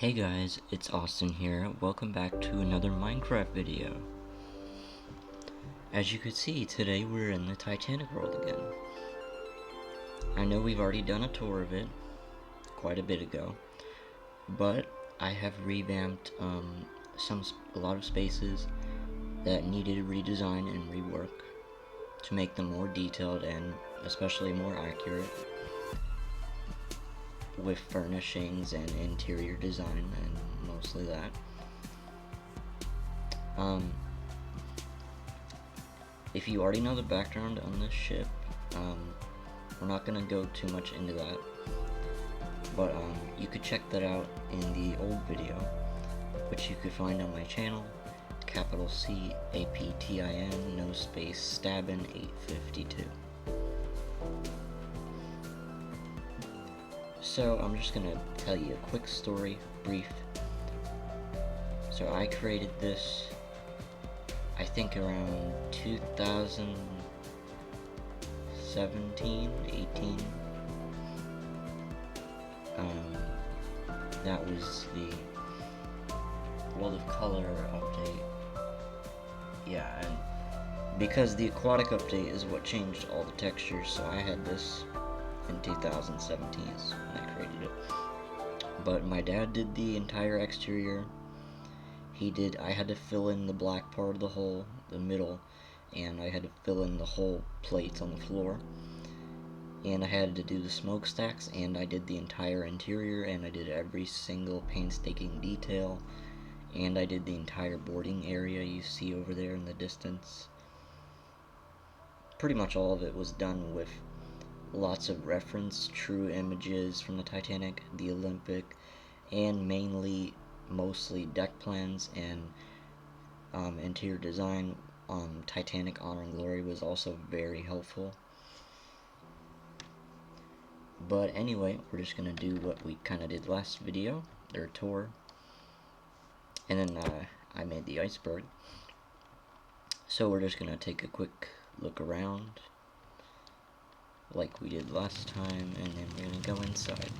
Hey guys, it's Austin here. Welcome back to another Minecraft video. As you could see, today we're in the Titanic world again. I know we've already done a tour of it quite a bit ago, but I have revamped a lot of spaces that needed redesign and rework to make them more detailed and especially more accurate with furnishings and interior design, and mostly that. If you already know the background on this ship, we're not gonna go too much into that, but you could check that out in the old video, which you could find on my channel, capital CAPTIN, no space, stabbin 852. So I'm just gonna tell you a quick story, brief. So I created this, I think around 2017, 18. That was the World of Color update. Yeah, and because the aquatic update is what changed all the textures, so I had this in 2017 is when I created it. But my dad did the entire exterior. I had to fill in the black part of the hull, the middle, and I had to fill in the whole plates on the floor. And I had to do the smokestacks, and I did the entire interior, and I did every single painstaking detail, and I did the entire boarding area you see over there in the distance. Pretty much all of it was done with lots of reference, true images from the Titanic, the Olympic, and mostly deck plans and interior design. Titanic Honor and Glory was also very helpful. But anyway, we're just gonna do what we kind of did last video, their tour, and then I made the iceberg. So we're just gonna take a quick look around like we did last time, and then we're gonna go inside.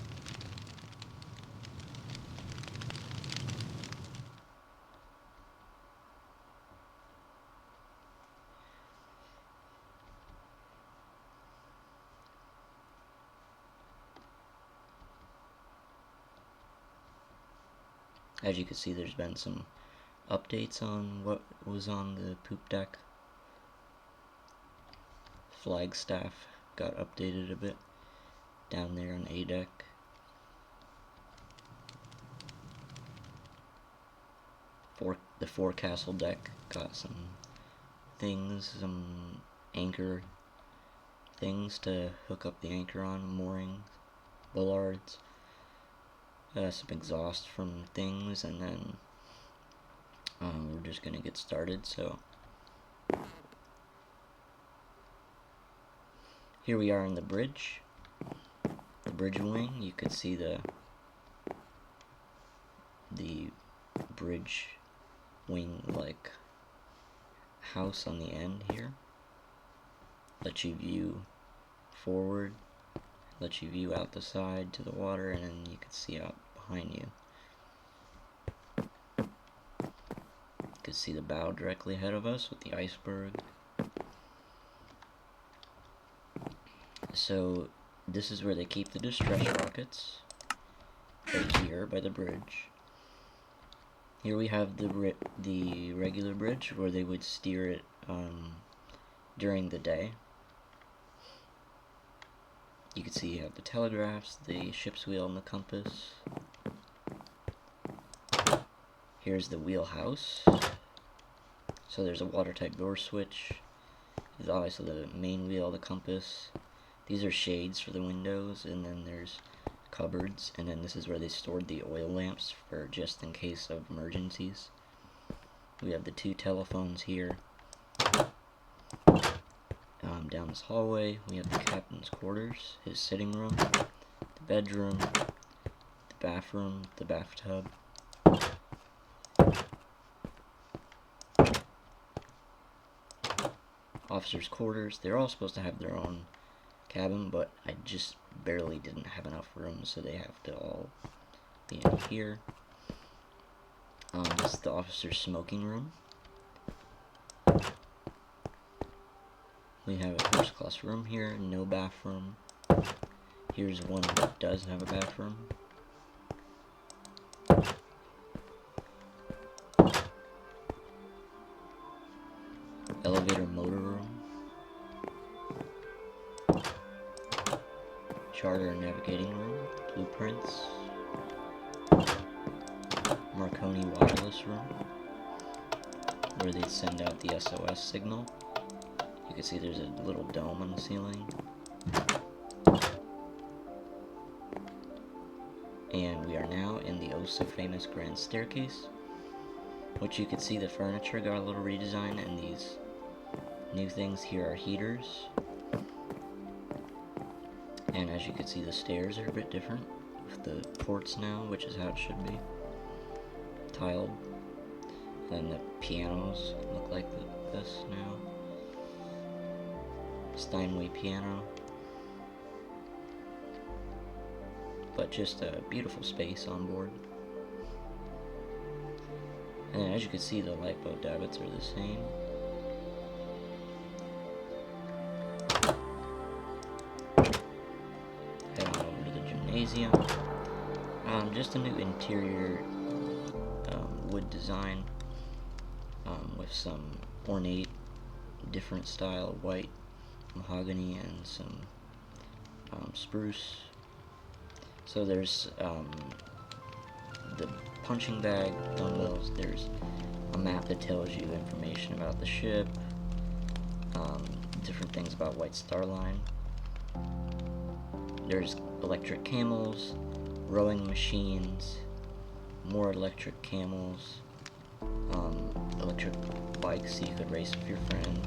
As you can see, there's been some updates on what was on the poop deck. Flagstaff got updated a bit down there on A deck. The forecastle deck got some things, some anchor things to hook up the anchor on, moorings, bollards, some exhaust from things, and then we're just gonna get started. So here we are in the bridge wing. You could see the bridge wing like house on the end here. Lets you view forward, lets you view out the side to the water, and then you can see out behind you. You can see the bow directly ahead of us with the iceberg. So this is where they keep the distress rockets, right here by the bridge. Here we have the regular bridge where they would steer it during the day. You can see you have the telegraphs, the ship's wheel, and the compass. Here's the wheelhouse. So there's a watertight door switch. There's obviously the main wheel, the compass. These are shades for the windows, and then there's cupboards, and then this is where they stored the oil lamps for just in case of emergencies. We have the two telephones here. Down this hallway, we have the captain's quarters, his sitting room, the bedroom, the bathroom, the bathtub. Officers' quarters. They're all supposed to have their own cabin, but I just barely didn't have enough room, so they have to all be in here. This is the officer's smoking room. We have a first class room here, no bathroom. Here's one that does have a bathroom. Elevator motor room. Charter and navigating room. Blueprints. Marconi wireless room, where they send out the SOS signal. You can see there's a little dome on the ceiling. And we are now in the oh so famous grand staircase, which you can see the furniture got a little redesign, and these new things here are heaters. And as you can see, the stairs are a bit different with the ports now, which is how it should be. Tiled. And the pianos look like this now. Steinway piano. But just a beautiful space on board. And as you can see, the lifeboat davits are the same. Head on over to the gymnasium. Just a new interior wood design with some ornate, different style white mahogany and some spruce. So there's the punching bag, dumbbells, there's a map that tells you information about the ship, different things about White Star Line. There's electric camels, rowing machines, more electric camels, electric bikes so you could race with your friend,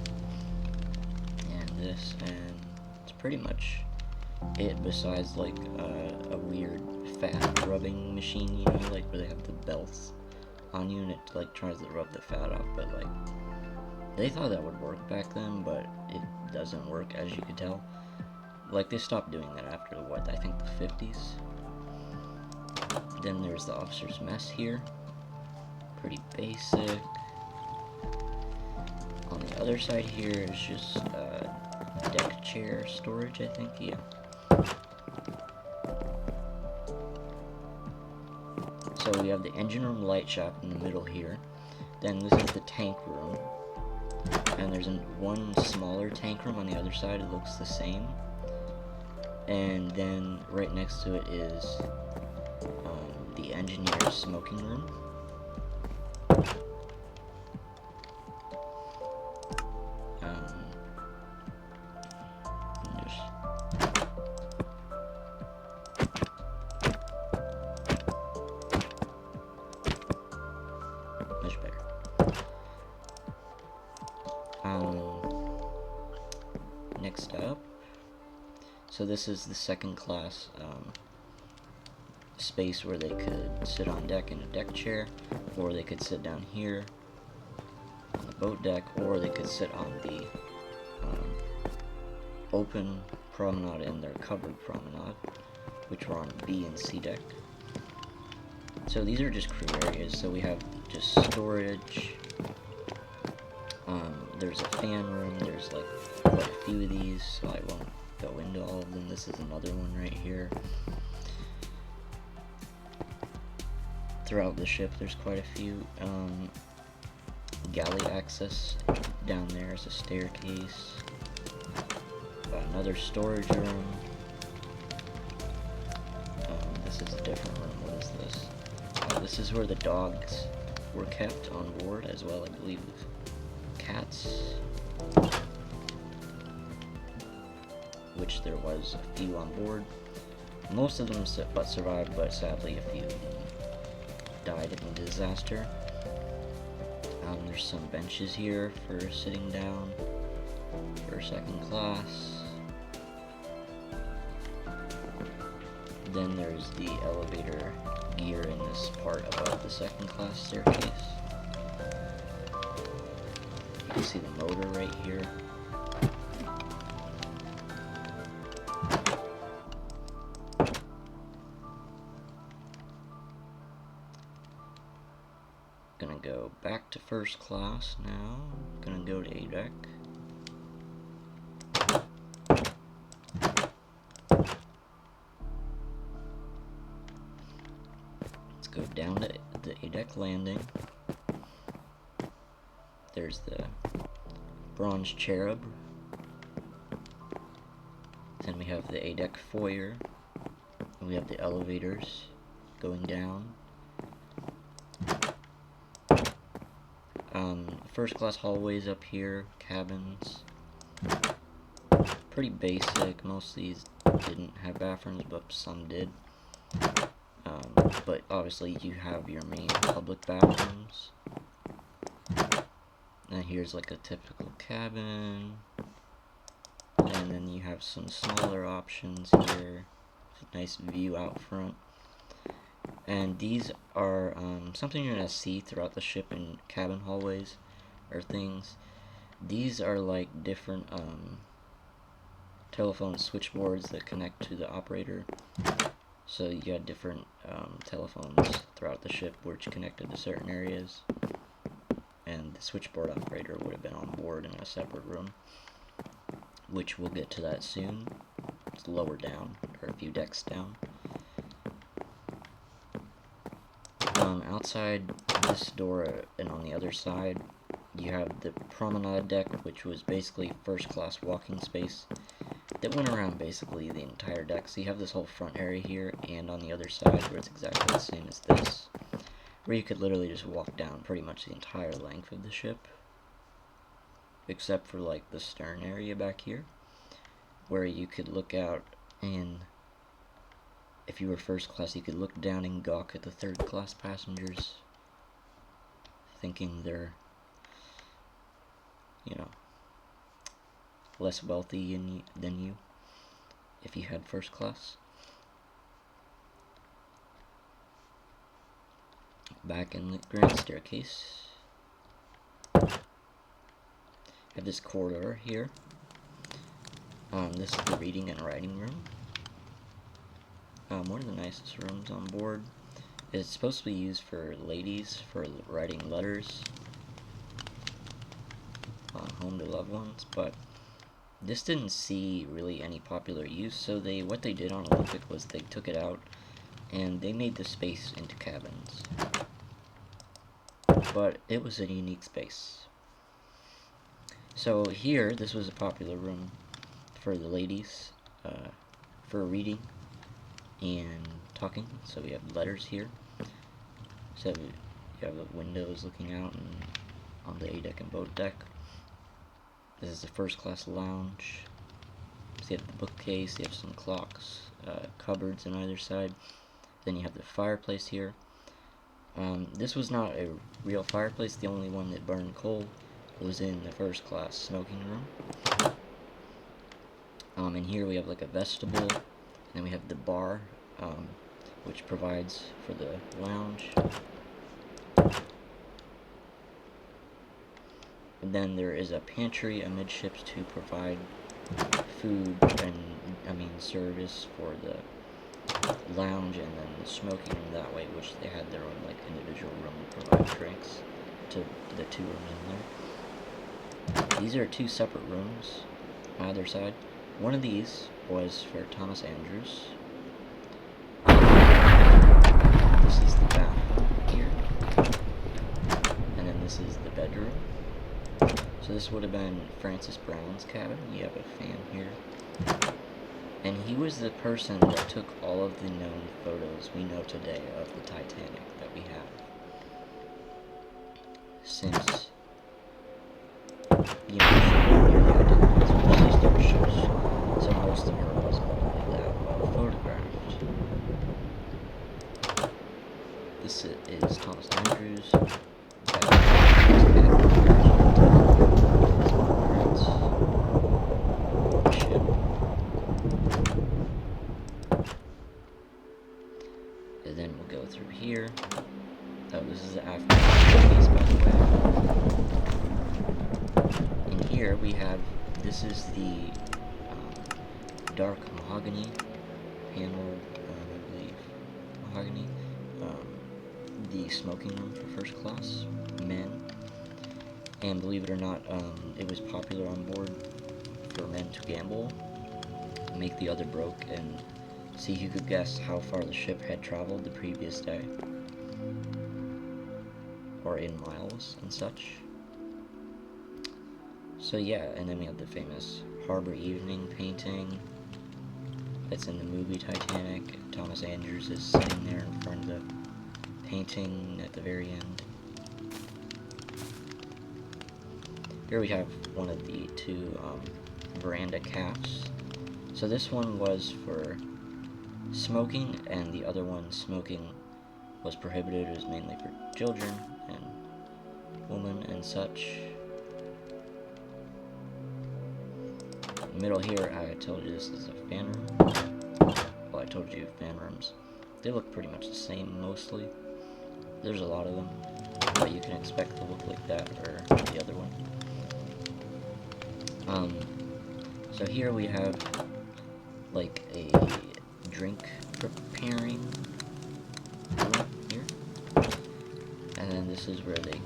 and this, and it's pretty much it, besides like a weird fat rubbing machine, you know, like where they have the belts on you and it like tries to rub the fat off, but like they thought that would work back then, but it doesn't work, as you can tell. Like they stopped doing that after what, I think the 50s. Then there's the officer's mess here, pretty basic. On the other side here is just deck chair storage, I think, yeah. So we have the engine room light shop in the middle here. Then this is the tank room. And there's one smaller tank room on the other side, it looks the same. And then right next to it is the engineer's smoking room. Much better. Next up, so this is the second class space where they could sit on deck in a deck chair, or they could sit down here on the boat deck, or they could sit on the open promenade and their covered promenade, which were on B and C deck. So these are just crew areas, so we have just storage, there's a fan room, there's like quite a few of these, so I won't go into all of them. This is another one right here. Throughout the ship there's quite a few. Galley access, down there is a staircase, another storage room. This is a different room. What is this? This is where the dogs were kept on board, as well, I believe, cats, which there was a few on board. Most of them survived, but sadly a few of them died in the disaster. There's some benches here for sitting down for second class. Then there's the elevator gear in this part above the second class staircase. You can see the motor right here. go back to first class now. Gonna go to A deck. Let's go down to the A deck landing. There's the bronze cherub. Then we have the A deck foyer. And we have the elevators going down. First class hallways up here, cabins. Pretty basic. Most of these didn't have bathrooms, but some did. But obviously you have your main public bathrooms. And here's like a typical cabin. And then you have some smaller options here. Nice view out front. And these are something you're going to see throughout the ship in cabin hallways or things. These are like different telephone switchboards that connect to the operator. So you got different telephones throughout the ship which connected to certain areas. And the switchboard operator would have been on board in a separate room, which we'll get to that soon. It's lower down, or a few decks down. Outside this door and on the other side, you have the promenade deck, which was basically first class walking space that went around basically the entire deck. So you have this whole front area here, and on the other side where it's exactly the same as this, where you could literally just walk down pretty much the entire length of the ship, except for like the stern area back here, where you could look out, and if you were first class you could look down and gawk at the third class passengers, thinking they're, you know, less wealthy than you if you had first class. Back in the grand staircase, have this corridor here. This is the reading and writing room. One of the nicest rooms on board. It's supposed to be used for ladies for writing letters home to loved ones, but this didn't see really any popular use. So what they did on Olympic was they took it out and they made the space into cabins. But it was a unique space. So here, this was a popular room for the ladies, for reading and talking. So we have letters here. So you have the windows looking out and on the A deck and boat deck. This is the first class lounge. So you have the bookcase, you have some clocks, cupboards on either side. Then you have the fireplace here. This was not a real fireplace. The only one that burned coal was in the first class smoking room. And here we have like a vestibule, and then we have the bar, which provides for the lounge. And then there is a pantry amidships to provide food and service for the lounge, and then the smoking room that way, which they had their own like individual room to provide drinks to the two rooms in there. These are two separate rooms on either side. One of these was for Thomas Andrews. This is the bathroom here, and then this is the bedroom. So this would have been Francis Brown's cabin. You have a fan here. And he was the person that took all of the known photos we know today of the Titanic that we have. Since, you know, nearly identical to the sister ships, so most of her was probably that well photographed. This is Thomas Andrews. And then we'll go through here. Oh, this is the after piece, by the way. In here we have, this is the dark mahogany panel, I believe, mahogany. the smoking room for first class men, and believe it or not, it was popular on board for men to gamble, make the other broke, and see who could guess how far the ship had traveled the previous day, or in miles and such. So yeah, and then we have the famous Harbor Evening painting. It's in the movie Titanic. Thomas Andrews is sitting there in front of the painting at the very end. Here we have one of the two veranda caps. So this one was for smoking, and the other one, smoking, was prohibited. It was mainly for children and women and such. Middle here, I told you this is a fan room. Well, I told you fan rooms. They look pretty much the same, mostly. There's a lot of them, but you can expect to look like that or the other one. So here we have, like, a drink preparing room here. And then this is where they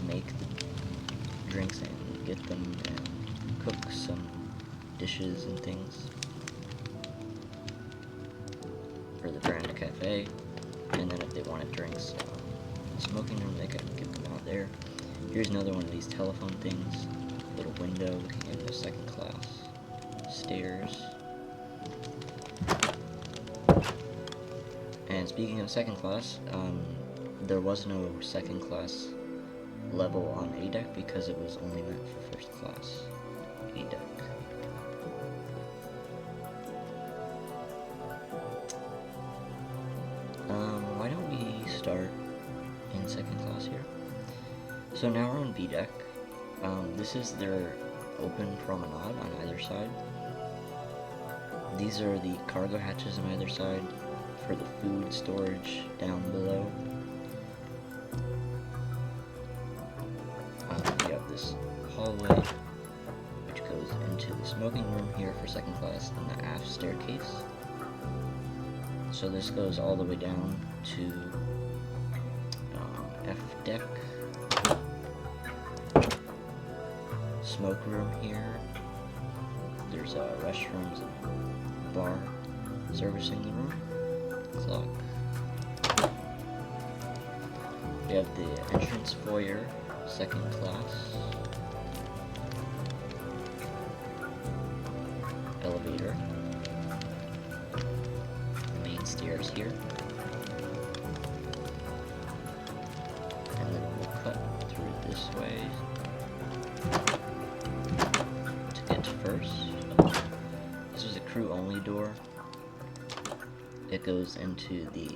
make the drinks and get them and cook some dishes and things for the Veranda Cafe. And then if they wanted drinks in the smoking room, they could get them out there. Here's another one of these telephone things, little window looking into second class, stairs. And speaking of second class, there was no second class level on A deck because it was only meant for first class A deck. Why don't we start in second class here? So now we're on B deck. This is their open promenade on either side. These are the cargo hatches on either side for the food storage down below. We have this hallway which goes into the smoking room here for second class and the aft staircase. So this goes all the way down to F deck. Smoke room here. There's restrooms and bar servicing the room. Clock. We have the entrance foyer, second class. Elevator. The main stairs here. And then we'll cut through this way to get to first. This is a crew-only door. It goes into the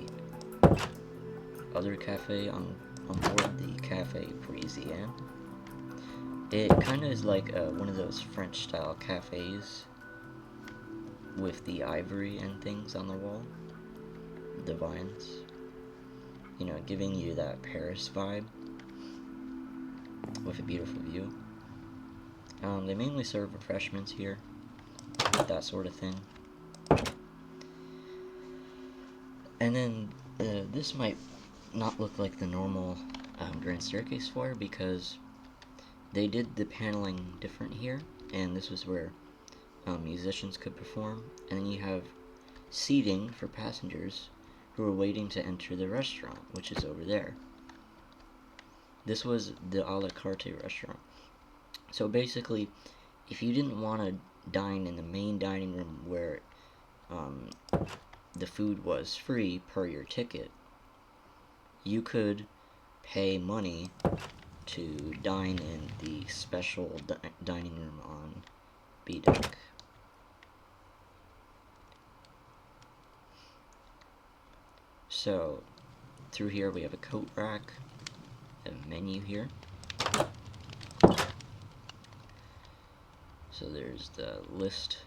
other cafe on board, the Cafe Parisienne. It kind of is like one of those French-style cafes with the ivory and things on the wall, the vines, you know, giving you that Paris vibe with a beautiful view. They mainly serve refreshments here, that sort of thing. And then this might not look like the normal grand staircase foyer because they did the paneling different here, and this was where musicians could perform. And then you have seating for passengers who are waiting to enter the restaurant, which is over there. This was the a la carte restaurant. So basically, if you didn't want to dine in the main dining room where the food was free per your ticket, you could pay money to dine in the special dining room on B deck. So through here we have a coat rack, a menu here. So there's the list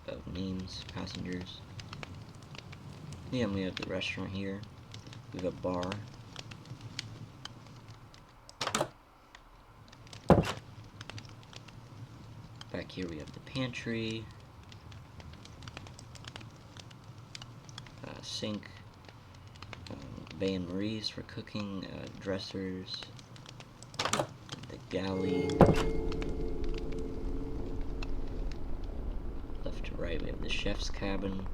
of names, passengers. Yeah, and we have the restaurant here. We have a bar. Back here we have the pantry, sink, bain maries for cooking, dressers, the galley. Left to right we have the chef's cabin.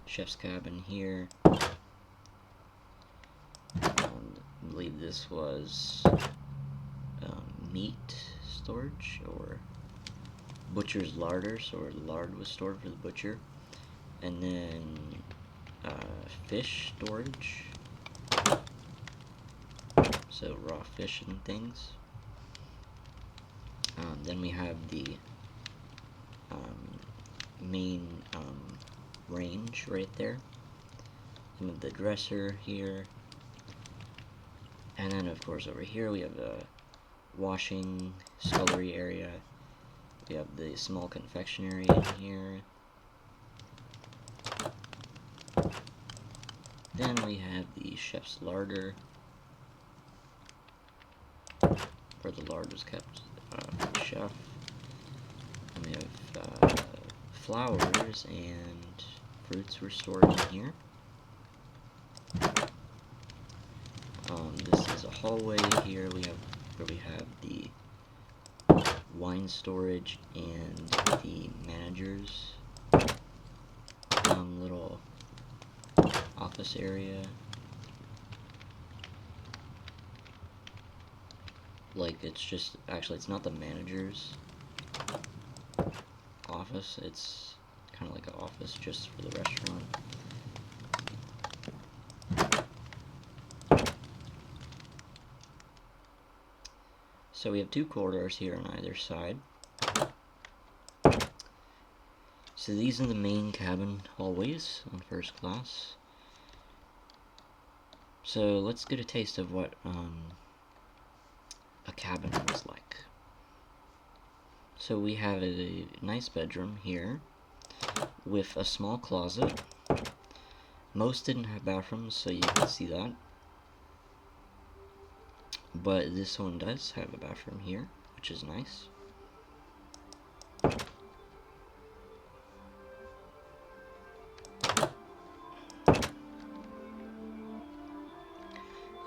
Chef's cabin here. I believe this was meat storage or butcher's larder, so where lard was stored for the butcher. And then fish storage, so raw fish and things. Then we have the main range right there. And with the dresser here. And then of course over here we have the washing scullery area. We have the small confectionery in here. Then we have the chef's larder, where the lard was kept for the chef. And we have flowers and fruits were stored in here. This is a hallway here. Where we have the wine storage and the manager's little office area. Like, it's just, actually it's not the manager's office, it's kind of like an office just for the restaurant. So we have two corridors here on either side. So these are the main cabin hallways on first class. So let's get a taste of what a cabin looks like. So we have a nice bedroom here with a small closet. Most didn't have bathrooms, so you can see that. But this one does have a bathroom here, which is nice.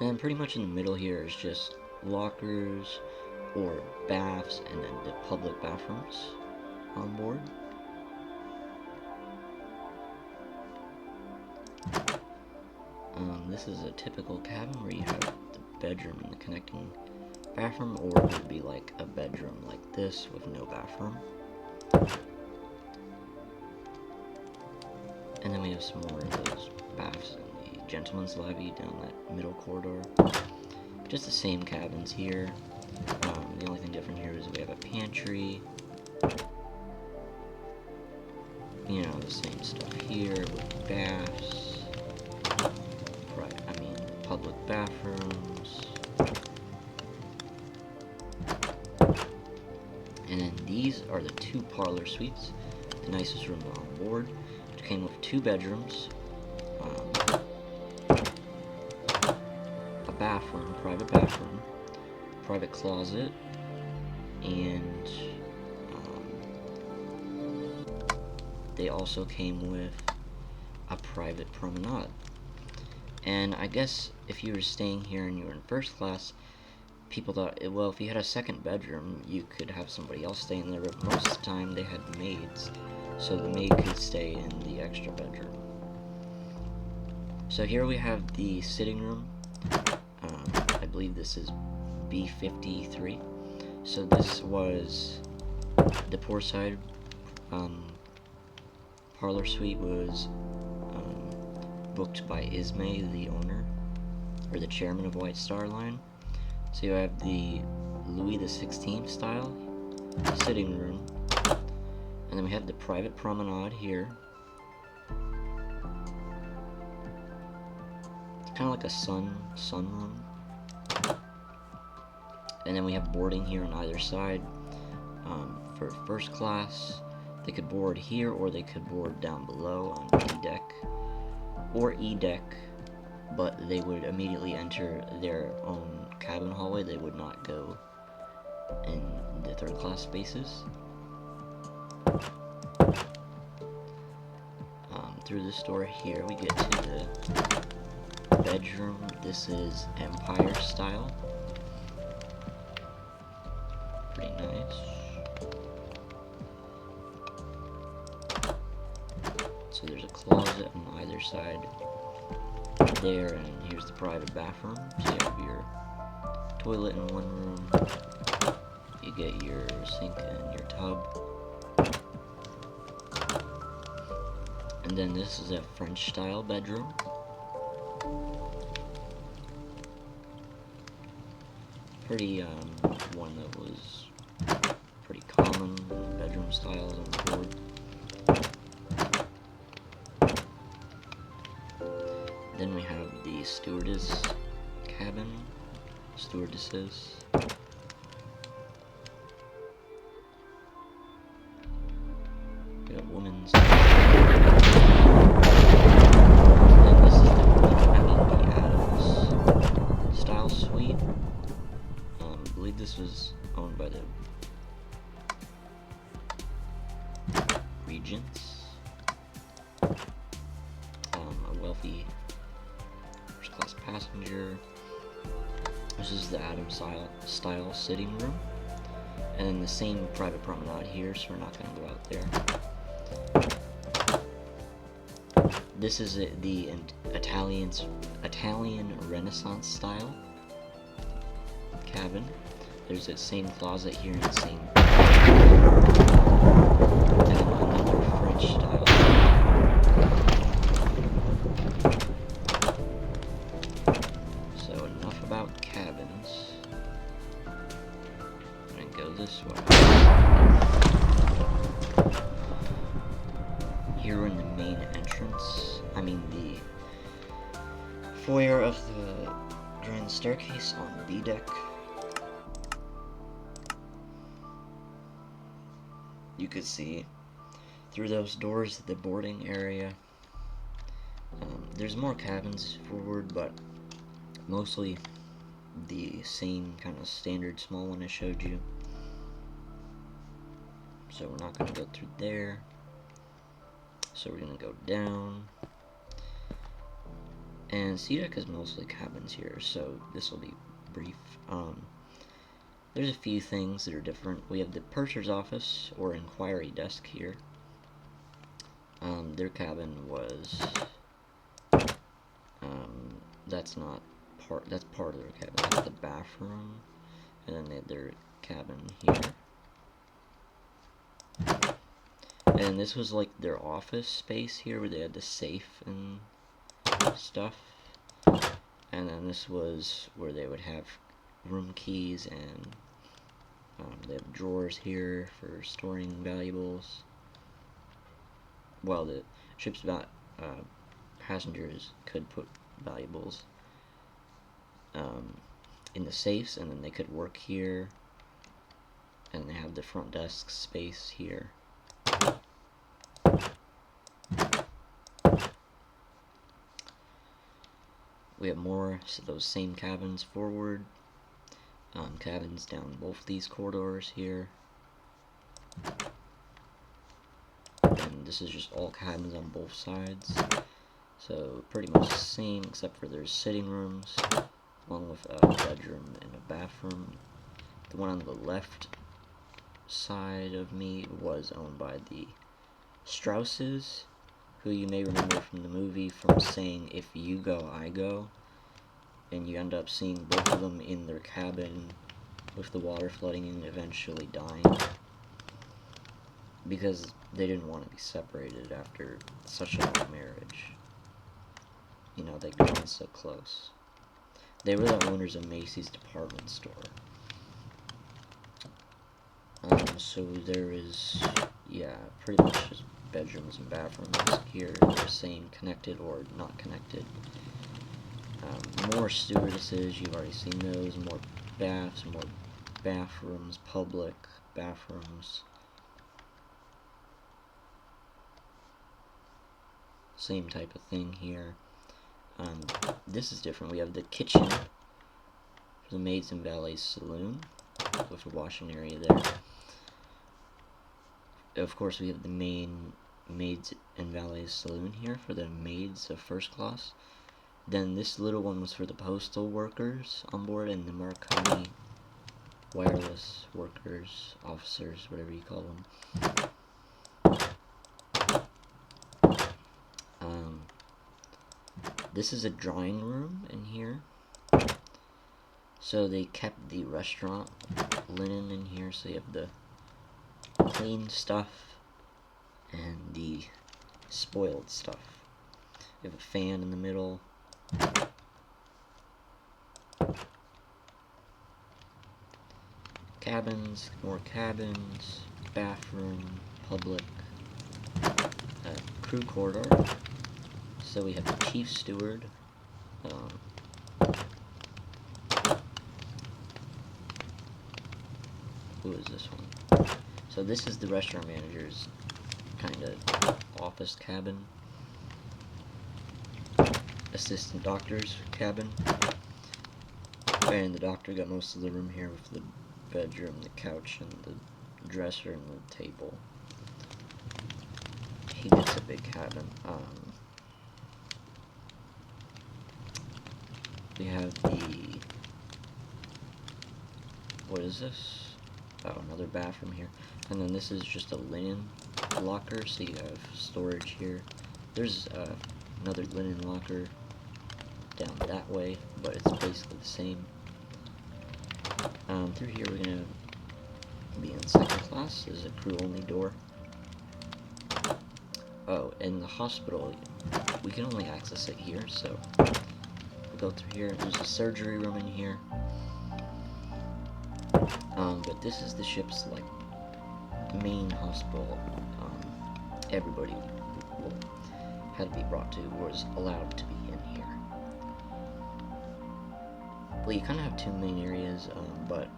And pretty much in the middle here is just lockers or baths and then the public bathrooms on board. This is a typical cabin where you have the bedroom and the connecting bathroom, or it would be like a bedroom like this with no bathroom. And then we have some more of those baths in the gentleman's lobby down that middle corridor. Just the same cabins here. The only thing different here is we have a pantry. You know, the same stuff here with baths. Public bathrooms. And then these are the two parlor suites, the nicest room on board. It came with two bedrooms, a bathroom, private closet, and they also came with a private promenade. And I guess if you were staying here and you were in first class, people thought, well, if you had a second bedroom, you could have somebody else stay in there, but most of the time they had maids, so the maid could stay in the extra bedroom. So here we have the sitting room. I believe this is B53. So this was the poor side parlor suite was booked by Ismay, the owner, or the chairman of White Star Line. So you have the Louis XVI style sitting room, and then we have the private promenade here. It's kind of like a sunroom. And then we have boarding here on either side. For first class, they could board here, or they could board down below on D deck. Or E deck, but they would immediately enter their own cabin hallway. They would not go in the third class spaces. through this door here, we get to the bedroom. This is Empire style. Pretty nice. So there's a closet on either side there, and here's the private bathroom. So you have your toilet in one room, you get your sink and your tub, and then this is a French style bedroom. Pretty one that was pretty common in bedroom styles on the board. Then we have the stewardess cabin, stewardesses. We got women's. And this is the Adams style suite. I believe this was owned by the Regents. A wealthy first-class passenger. This is the Adams style sitting room, and then the same private promenade here, so we're not going to go out there. This is the Italian Renaissance style cabin. There's the same closet here and the same, and then another French style. So enough about cabins. I'm gonna go this way. Here we're in the main entrance. I mean the foyer of the grand staircase on B deck. You could see through those doors the boarding area. There's more cabins forward, but mostly the same kind of standard small one I showed you. So we're not going to go through there. So we're going to go down. And C deck is mostly cabins here, so this will be brief. There's a few things that are different. We have the purser's office or inquiry desk here. Their cabin was that's not part. That's part of their cabin. That's the bathroom, and then they had their cabin here. And this was like their office space here, where they had the safe and stuff. And then this was where they would have room keys, and they have drawers here for storing valuables. Well, the ship's passengers could put valuables in the safes, and then they could work here, and they have the front desk space here. We have more of those same cabins forward. Cabins down both these corridors here. And this is just all cabins on both sides. So pretty much the same, except for there's sitting rooms, along with a bedroom and a bathroom. The one on the left side of me was owned by the Strausses, who you may remember from the movie from saying, "If you go, I go." And you end up seeing both of them in their cabin with the water flooding and eventually dying, because they didn't want to be separated after such a long marriage. You know, they'd gone so close. They were the owners of Macy's department store. So there is, yeah, pretty much just bedrooms and bathrooms here. They're saying connected or not connected. More stewardesses, you've already seen those. More baths, more bathrooms, public bathrooms. Same type of thing here. This is different. We have the kitchen for the maids and valets saloon with a washing area there. Of course, we have the main maids and valets saloon here for the maids of first class. Then this little one was for the postal workers on board, and the Marconi wireless workers, officers, whatever you call them. This is a drawing room in here. So they kept the restaurant linen in here, so you have the clean stuff and the spoiled stuff. You have a fan in the middle. Cabins, more cabins, bathroom, public, crew corridor. So we have the chief steward, who is this one? So this is the restaurant manager's kind of office cabin. Assistant doctor's cabin. And the doctor got most of the room here with the bedroom, the couch, and the dresser, and the table. He gets a big cabin. We have the... what is this? Oh, another bathroom here. And then this is just a linen locker, so you have storage here. There's another linen locker down that way, but it's basically the same. Through here we're gonna be in second class. There's a crew-only door. Oh, in the hospital, we can only access it here, so we'll go through here. There's a surgery room in here. But this is the ship's, like, main hospital. Everybody had to be brought to, was allowed to be in here. Well, you kind of have two main areas, but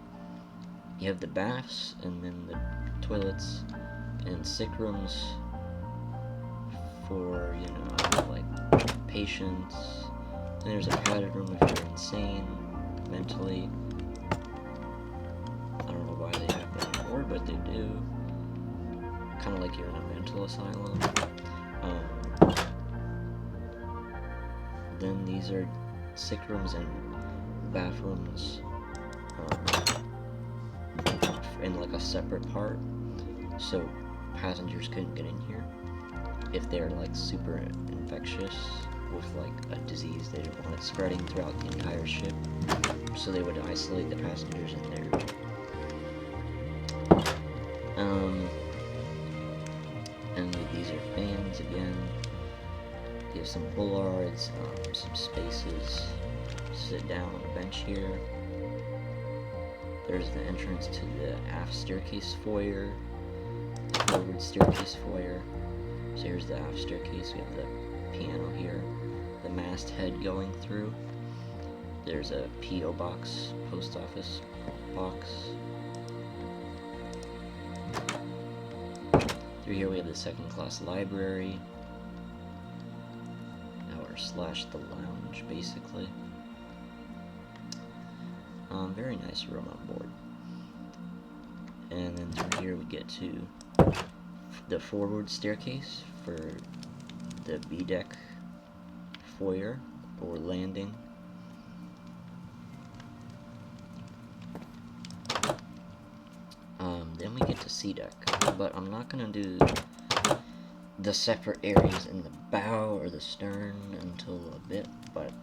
you have the baths, and then the toilets, and sick rooms for, you know, like, patients. Then there's a padded room if you're insane, mentally. I don't know why they have that anymore, but they do. Kind of like you're in a mental asylum. Then these are sick rooms and bathrooms in like a separate part, so passengers couldn't get in here if they're like super infectious with like a disease. They didn't want it spreading throughout the entire ship, so they would isolate the passengers in there. And these are fans again. You have some bollards, some spaces. Sit down on a bench here. There's the entrance to the aft staircase foyer, the forward staircase foyer. So here's the aft staircase. We have the piano here, the masthead going through. There's a P.O. box, post office box. Through here we have the second class library, or slash the lounge, basically. Very nice room on board. And then through here we get to the forward staircase for the B deck foyer or landing. Then we get to C deck, but I'm not gonna do the separate areas in the bow or the stern until a bit, but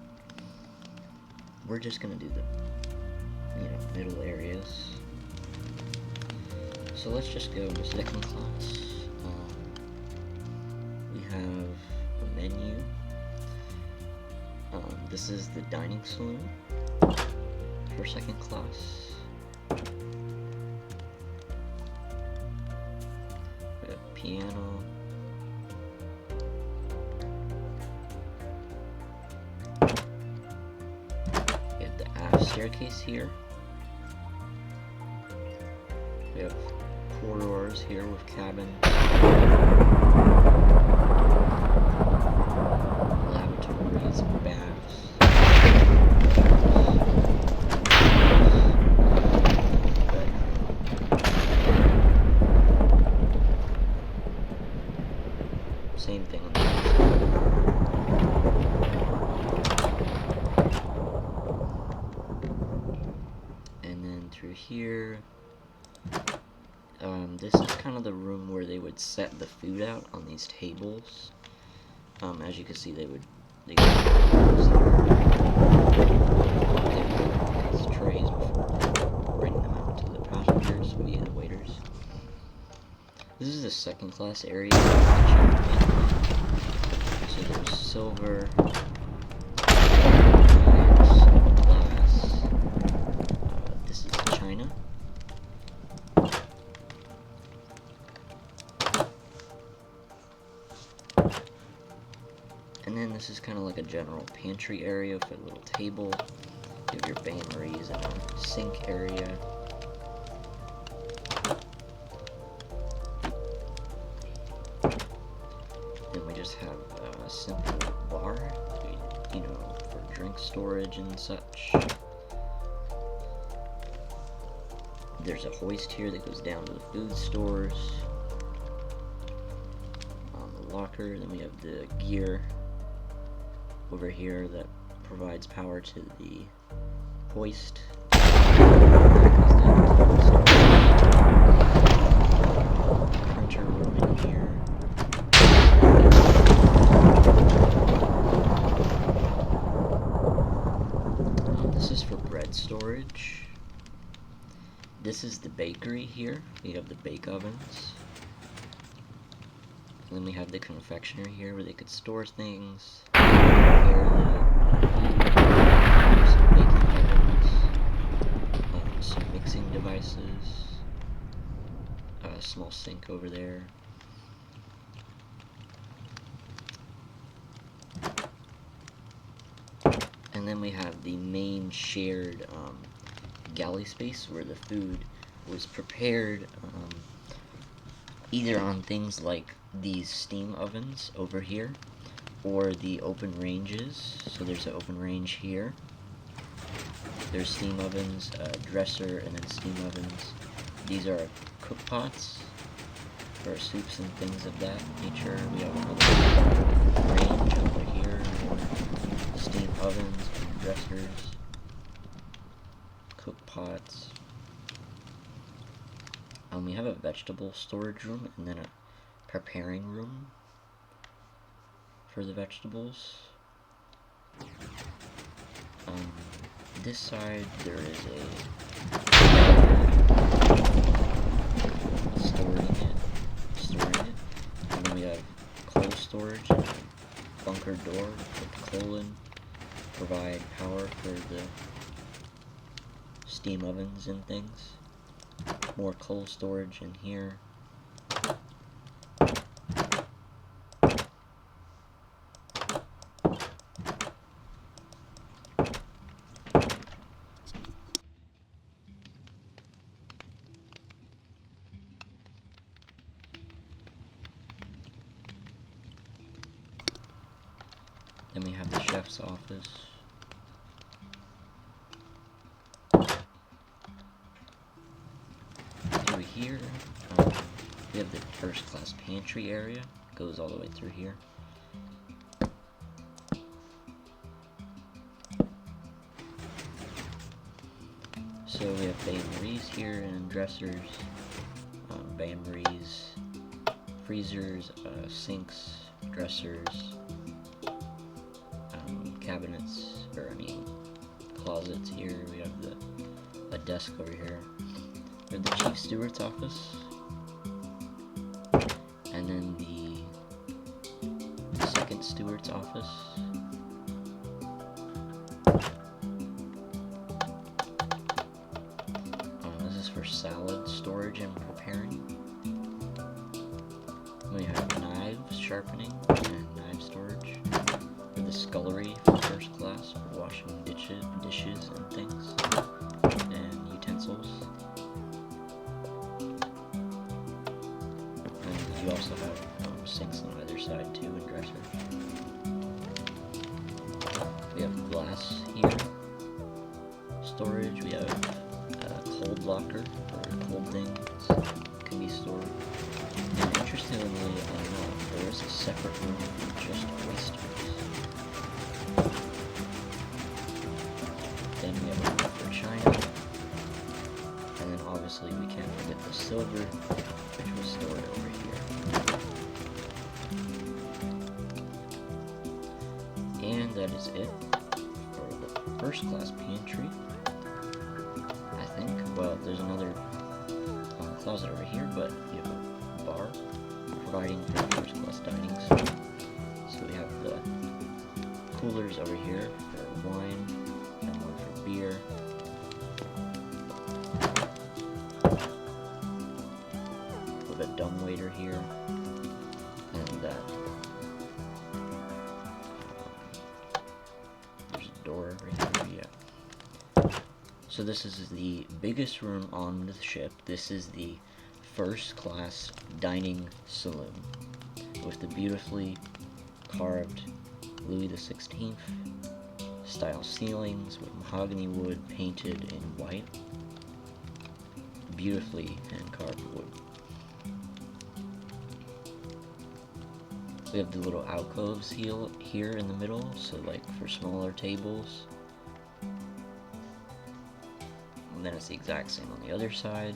we're just gonna do the, you know, middle areas. So let's just go to second class. We have a menu. This is the dining saloon for second class. We have piano. We have the aft staircase here. We have corridors here with cabins, lavatories, baths. Same thing on the other side. And then through here, this is kind of the room where they would set the food out on these tables. As you can see, they would put these trays before bringing them out to the passengers via the waiters. This is the second class area. So there's silver, glass. This is China. And then this is kind of like a general pantry area for a little table. You have your bain-maries and a sink area. Then we just have a simple bar, you know, for drink storage and such. There's a hoist here that goes down to the food stores. The locker, then we have the gear over here that provides power to the hoist. Printer room in here. This is for bread storage. This is the bakery here. We have the bake ovens. And then we have the confectionery here where they could store things. Some baking ovens, some mixing devices, a small sink over there. And then we have the main shared galley space where the food was prepared, either on things like these steam ovens over here, or the open ranges. So there's an open range here. There's steam ovens, a dresser, and then steam ovens. These are cook pots for soups and things of that nature. We have another range over here, steam ovens, and dressers, cook pots. We have a vegetable storage room and then a preparing room for the vegetables. This side there is a storing it, and then we have coal storage and a bunker door with coal in, provide power for the steam ovens and things. More coal storage in here. Then we have the chef's office. Through here, we have the first class pantry area. Goes all the way through here. So we have bain-maries here and dressers, bain-maries, freezers, sinks, dressers, cabinets, or closets here. We have a desk over here. We have the chief steward's office, and then the second steward's office. This is for salad storage and preparing. We have knives sharpening and knife storage. For the scullery for first class for washing dishes and things, and utensils. And you also have sinks on either side too, and dressers. We have glass here. Storage. We have a cold locker for cold things. can be stored. And interestingly enough, there is a separate room for just oysters. Then we have a room for china. And then obviously we can't forget the silver, which was stored over here. And that is it for the first class pantry, I think. Well, there's another closet over here, but you have a bar providing for the first class dining. So we have the coolers over here for wine and one for beer. With a dumbwaiter here, and there's a door over here, yeah. So this is the biggest room on the ship. This is the first class dining saloon with the beautifully carved Louis XVI style ceilings with mahogany wood painted in white. Beautifully hand carved wood. We have the little alcoves here in the middle, so like for smaller tables. And then it's the exact same on the other side.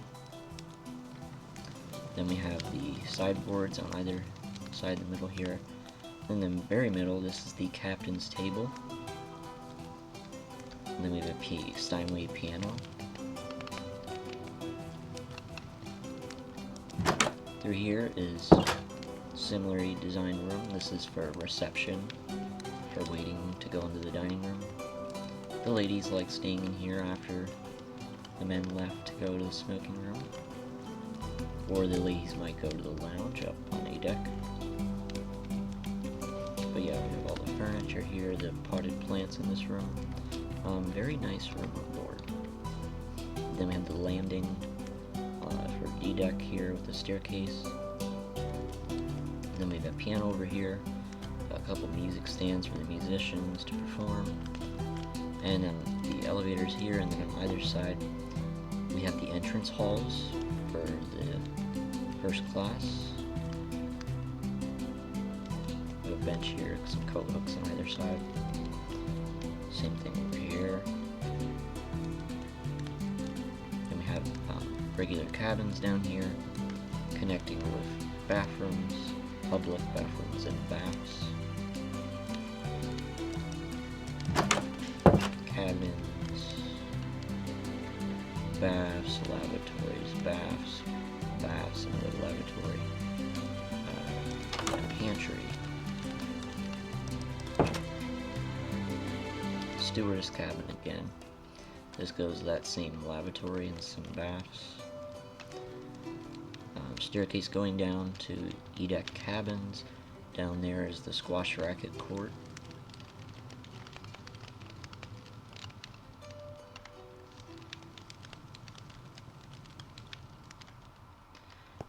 Then we have the sideboards on either side in the middle here. In the very middle, this is the captain's table. And then we have a Steinway piano. Through here is similarly designed room. This is for reception, for waiting to go into the dining room. The ladies like staying in here after the men left to go to the smoking room. Or the ladies might go to the lounge up on A deck. But yeah, we have all the furniture here, the potted plants in this room. Very nice room on board. Then we have the landing for D deck here with the staircase. Then we have a piano over here, a couple music stands for the musicians to perform, and then the elevators here, and then on either side we have the entrance halls for the first class. We have a bench here, some coat hooks on either side. Same thing over here. Then we have regular cabins down here, connecting with bathrooms, public bathrooms and baths. Cabins, baths, lavatories, baths, another lavatory, and pantry. Stewardess cabin again. This goes to that same lavatory and some baths. Staircase going down to E-deck cabins. Down there is the squash racket court.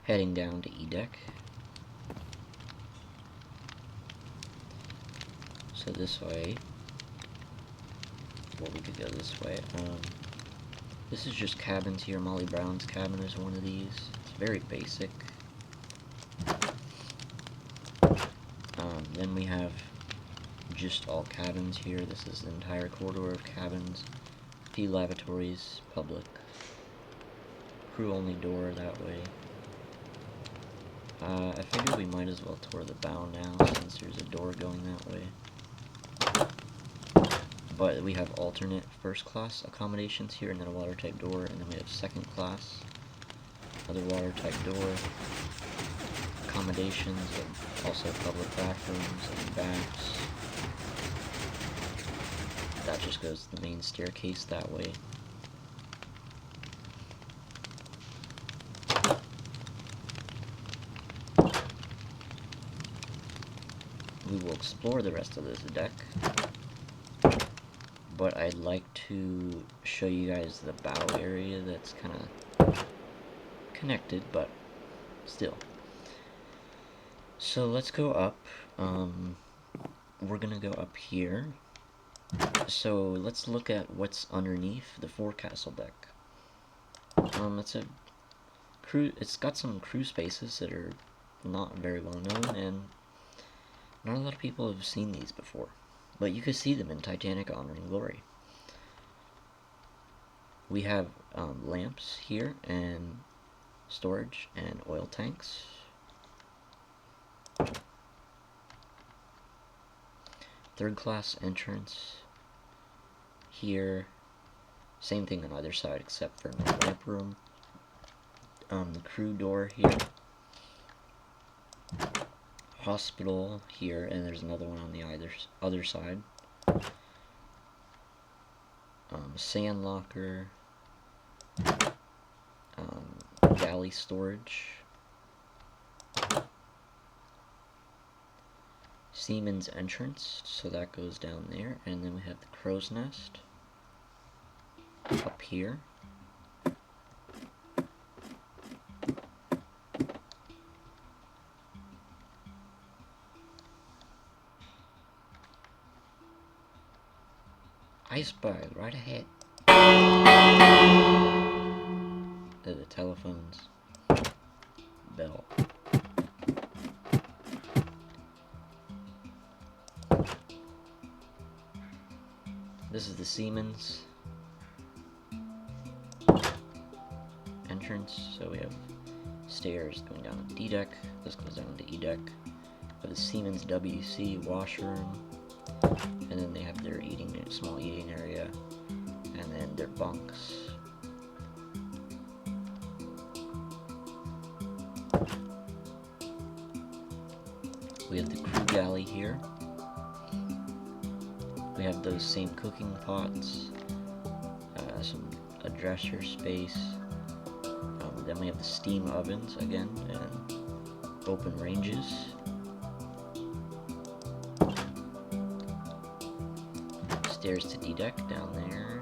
Heading down to E-deck. So this way, well, we could go this way. This is just cabins here. Molly Brown's cabin is one of these. It's very basic. Then we have just all cabins here. This is the entire corridor of cabins. P lavatories, public. Crew only door that way. I figured we might as well tour the bow now since there's a door going that way. But we have alternate first class accommodations here, and then a water type door, and then we have second class, another water type door, accommodations, and also public bathrooms and baths. That just goes to the main staircase that way. We will explore the rest of this deck, but I'd like to show you guys the bow area that's kind of connected, but still. So let's go up. We're gonna go up here. So let's look at what's underneath the forecastle deck. It's a it's got some crew spaces that are not very well known, and not a lot of people have seen these before. But you could see them in Titanic: Honor and Glory. We have lamps here, and storage, and oil tanks. Third class entrance here. Same thing on either side except for no lamp room. The crew door here. Hospital here, and there's another one on the other side. Sand locker. Galley storage. Seaman's entrance, so that goes down there, and then we have the crow's nest up here. Iceberg, right ahead. The telephone's bell. This is the Seaman's entrance, so we have stairs going down to D deck. This goes down to E deck. We have the Seaman's WC washroom, and then they have their small eating area, and then their bunks. We have the crew galley here. We have those same cooking pots, a dresser space. Then we have the steam ovens again, and open ranges. Stairs to D deck down there.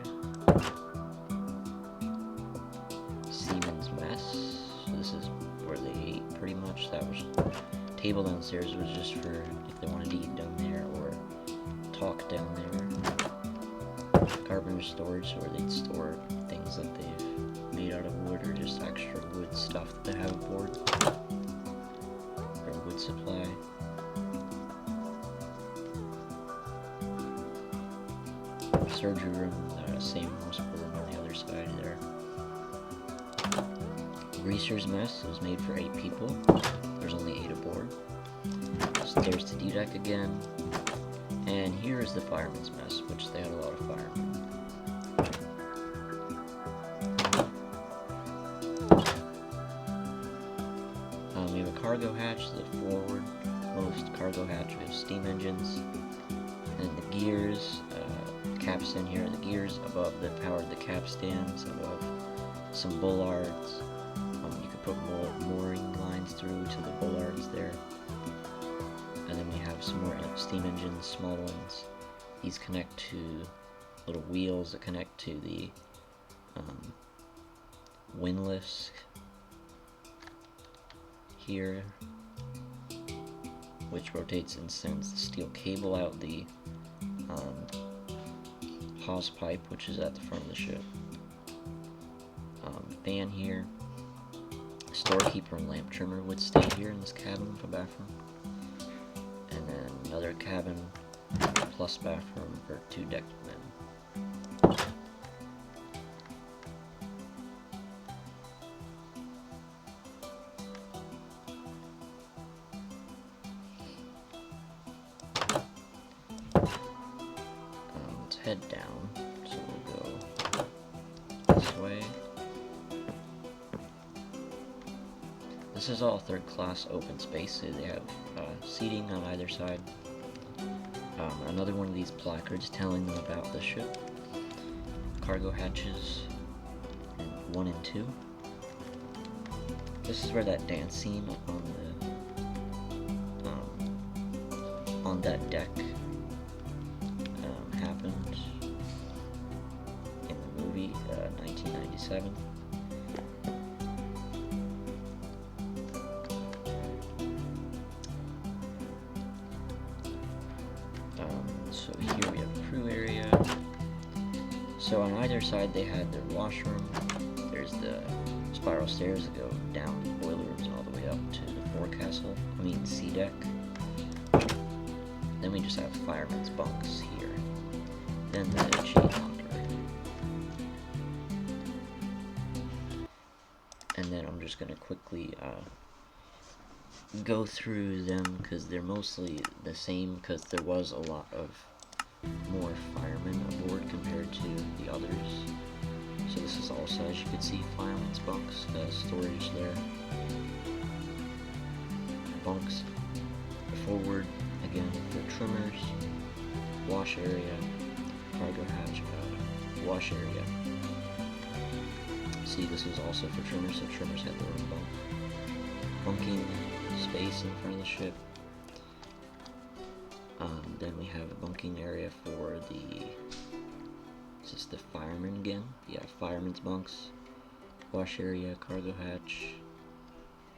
Seaman's mess. So this is where they ate pretty much. That was table downstairs was just for if they wanted to eat down there or talk down there. Carpenter storage, where they'd store things that they've made out of wood or just extra wood stuff that they have aboard. Or wood supply. Surgery room, same hospital room on the other side there. Greaser's mess was made for 8 people. There's only 8 aboard. Stairs to D deck again. And here is the fireman's mess, which they had a lot of firemen. We have a cargo hatch, the forward-most cargo hatch. We have steam engines, and the gears, capstan here, the gears above that powered the capstans, above some bollards. You could put more mooring lines through to the bollards there. And then we have some more steam engines, small ones. These connect to little wheels that connect to the windlass here, which rotates and sends the steel cable out the hawse pipe, which is at the front of the ship. Fan here. Storekeeper and lamp trimmer would stay here in this cabin for bathroom. And then another cabin plus bathroom for 2 deck men. Let's head down, so we'll go this way. This is all third class open space, so they have seating on either side. Another one of these placards telling them about the ship. Cargo hatches 1 and 2. This is where that dance scene on that deck happened in the movie 1997. So here we have crew area. So on either side they had their washroom. There's there's the spiral stairs that go down the boiler rooms all the way up to the forecastle. Sea deck. Then we just have firemen's bunks here. Then the chain locker. And then I'm just gonna quickly go through them because they're mostly the same, because there was a lot of more firemen aboard compared to the others. So this is also, as you can see, firemen's bunks, storage there. Bunks forward, again, for trimmers, wash area, cargo hatch, wash area. See, this is also for trimmers, so trimmers have their own bunk. Bunking space in front of the ship. Then we have a bunking area for the, is this the firemen again? Yeah, firemen's bunks. Wash area, cargo hatch.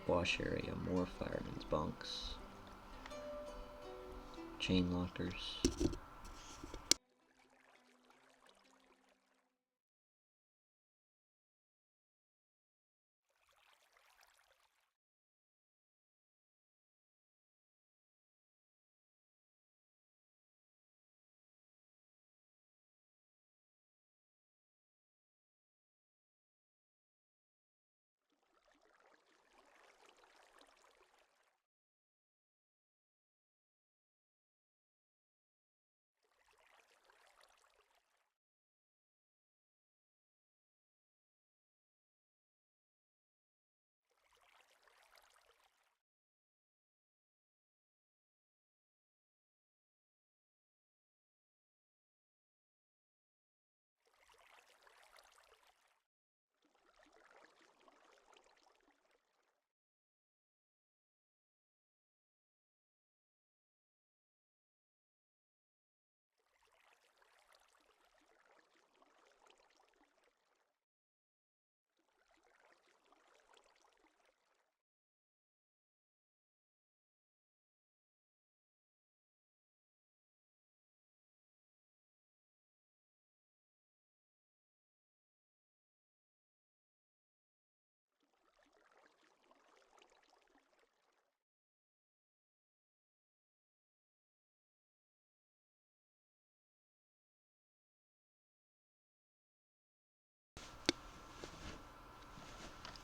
Wash area, more firemen's bunks. Chain lockers.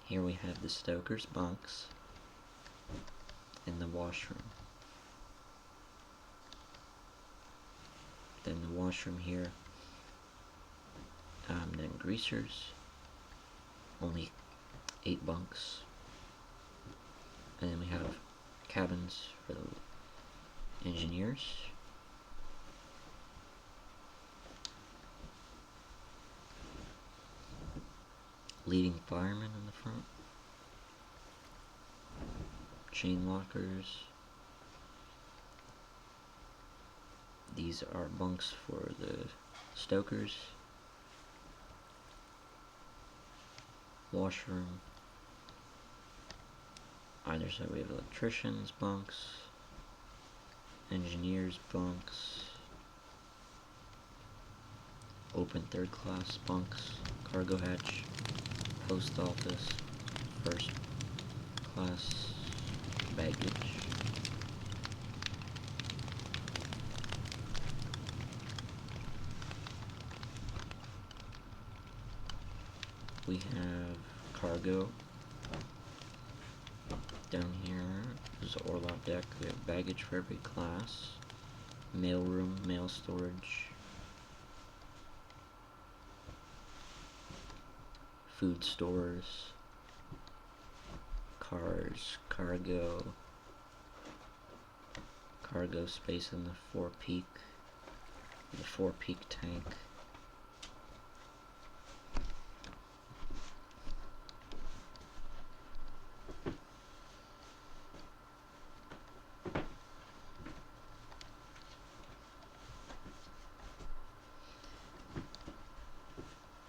Here we have the stoker's bunks and the washroom. Then the washroom here. Then greasers. Only 8 bunks. And then we have cabins for the engineers. Leading firemen in the front. Chain lockers. These are bunks for the stokers. Washroom. Either side we have electricians' bunks. Engineers' bunks. Open third class bunks. Cargo hatch. Post office, first class baggage. We have cargo down here. There's the Orlop deck. We have baggage for every class. Mail room, mail storage. Food stores, cars, cargo space in the forepeak tank.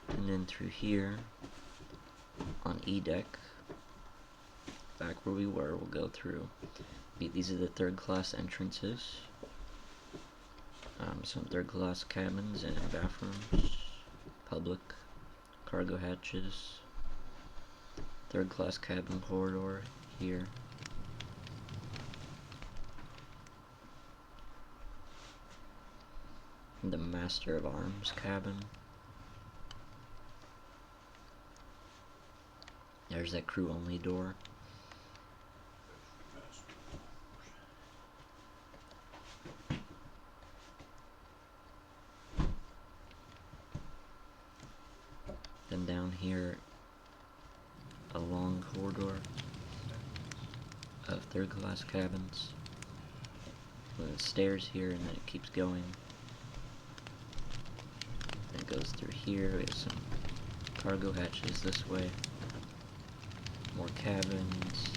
And then through here, on E deck, back where we were, we'll go through. These are the third class entrances. Some third class cabins and bathrooms, public, cargo hatches, third class cabin corridor here. The Master of Arms cabin. There's that crew only door. Then down here, a long corridor of third class cabins with stairs here, and then it keeps going. Then it goes through here. We have some cargo hatches this way. More cabins.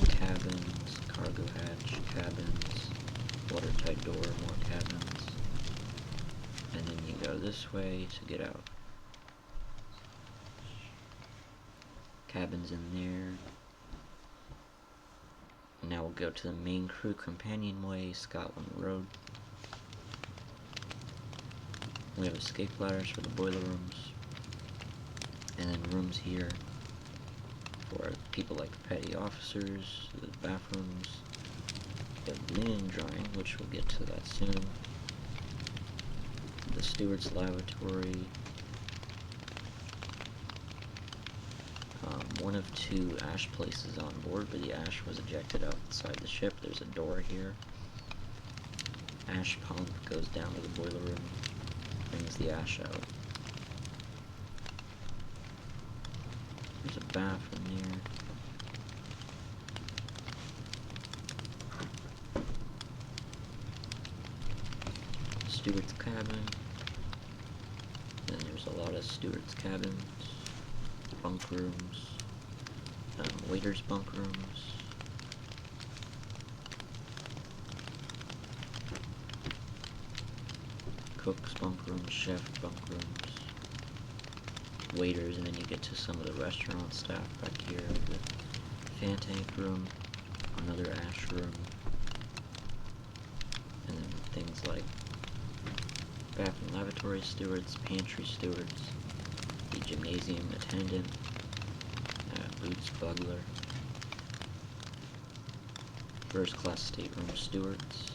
Cabins, cargo hatch, cabins, watertight door, more cabins. And then you go this way to get out. Cabins in there. Now we'll go to the main crew companionway, Scotland Road. We have escape ladders for the boiler rooms. And then rooms here for people like petty officers, the bathrooms, the linen drying, which we'll get to that soon. The steward's lavatory. One of two ash places on board, but the ash was ejected outside the ship. There's a door here. Ash pump goes down to the boiler room, brings the ash out. There's a bathroom here. Steward's cabin. Then there's a lot of steward's cabins, bunk rooms, waiters' bunk rooms. Cook's bunk rooms, chef bunk rooms, waiters, and then you get to some of the restaurant staff back here. The fan tank room, another ash room, and then things like bathroom lavatory stewards, pantry stewards, the gymnasium attendant, boots bugler, first class stateroom stewards,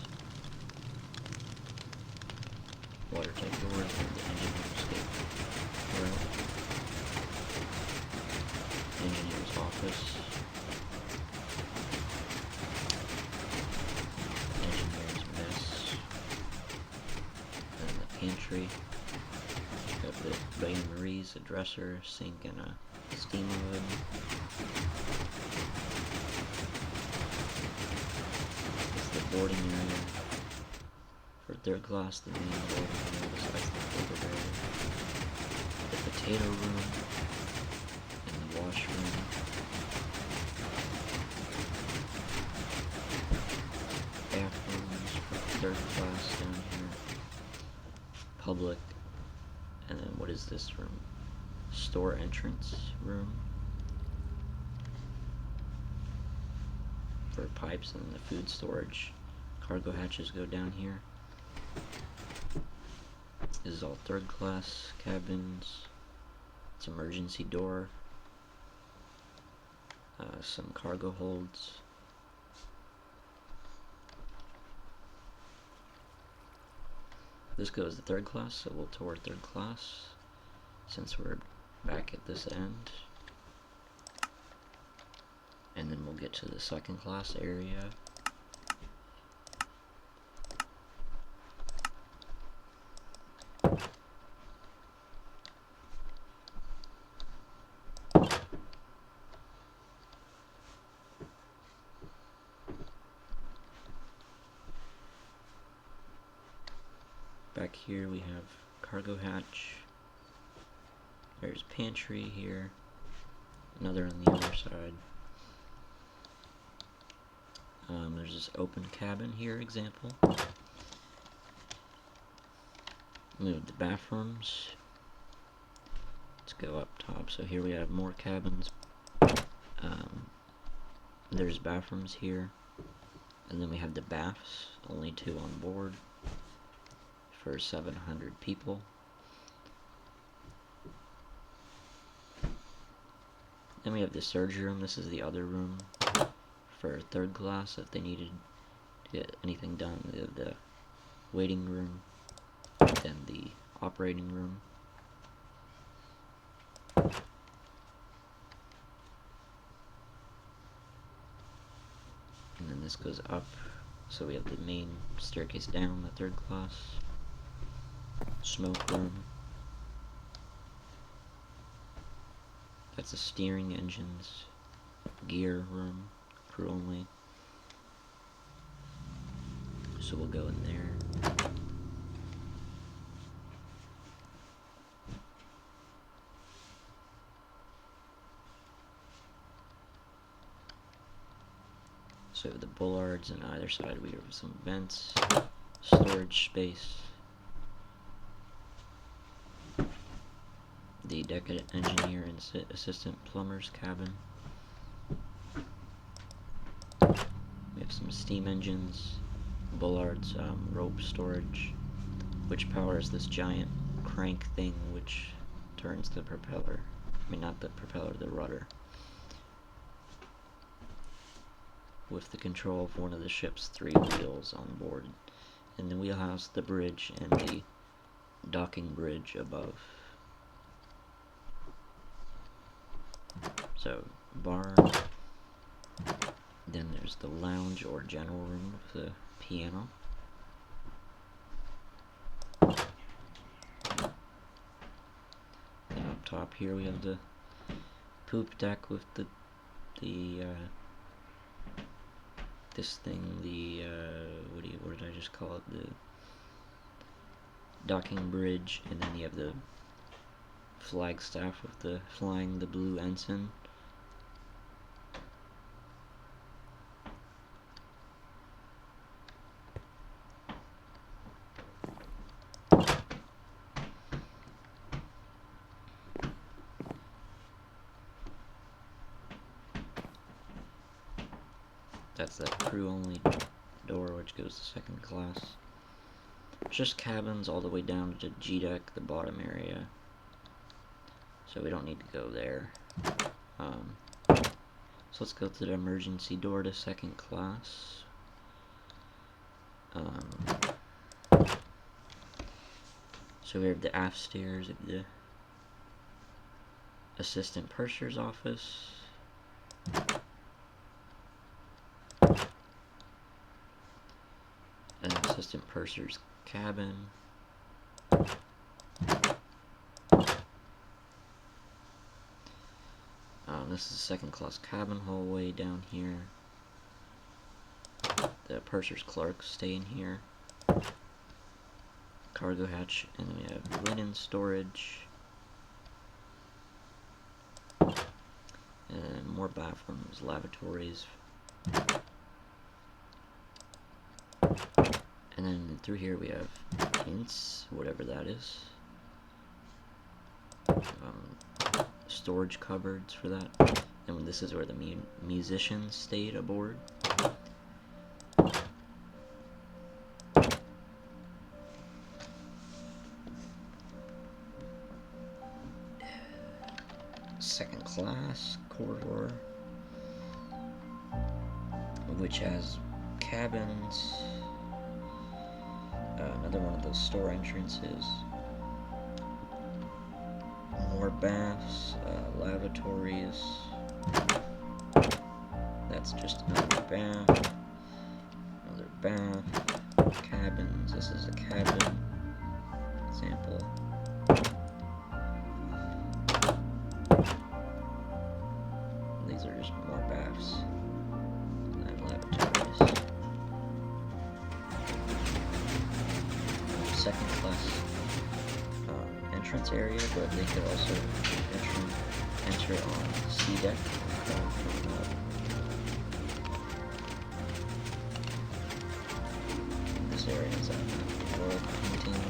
watertight doors, and the engine room escape route, engineer's office, engineer's mess, and the pantry. Got the bain-maries, a dresser, sink, and a steam oven. It's the boarding area for third class, the main boarding area, besides the filter area. The potato room, and the washroom. Bathrooms for third class down here. Public. And then what is this room? Store entrance room for pipes, and the food storage. Cargo hatches go down here. This is all third class cabins. It's emergency door. Some cargo holds. This goes to third class, so we'll tour third class since we're back at this end. And then we'll get to the second class area. Back here we have cargo hatch. There's pantry here. Another on the other side. There's this open cabin here, example. Move the bathrooms. Let's go up top. So here we have more cabins. There's bathrooms here. And then we have the baths, only 2 on board for 700 people. Then we have the surgery room. This is the other room for third class if they needed to get anything done. We have the waiting room, then the operating room. And then this goes up, so we have the main staircase down, the third class. Smoke room. That's the steering engines. Gear room, crew only. So we'll go in there. So we have the bollards, and on either side we have some vents, storage space. The deck engineer and assistant plumber's cabin. We have some steam engines, bollards, rope storage, which powers this giant crank thing which turns the propeller. I mean, not the propeller, the rudder. With the control of one of the ship's 3 wheels on board. In the wheelhouse, the bridge, and the docking bridge above. So, bar. Then there's the lounge or general room with the piano. Then up top here we have the poop deck with this thing, what did I just call it? The docking bridge, and then you have the flagstaff with the flying the blue ensign. That's that crew-only door which goes to second class. Just cabins all the way down to G-deck, the bottom area. So we don't need to go there. So let's go to the emergency door to second class. So we have the aft stairs of the assistant purser's office. An assistant purser's cabin. This is a second class cabin hallway down here. The purser's clerks stay in here. Cargo hatch, and then we have linen storage. And more bathrooms, lavatories. And then through here we have hints, whatever that is. Storage cupboards for that. And this is where the musicians stayed aboard. Second class corridor, which has cabins. Another one of those store entrances. More baths, lavatories. That's just another bath. Another bath. Cabins. This is a cabin example. These are just more baths and lavatories. Second class entrance area, but they could also enter on C deck. This area is at World Painting and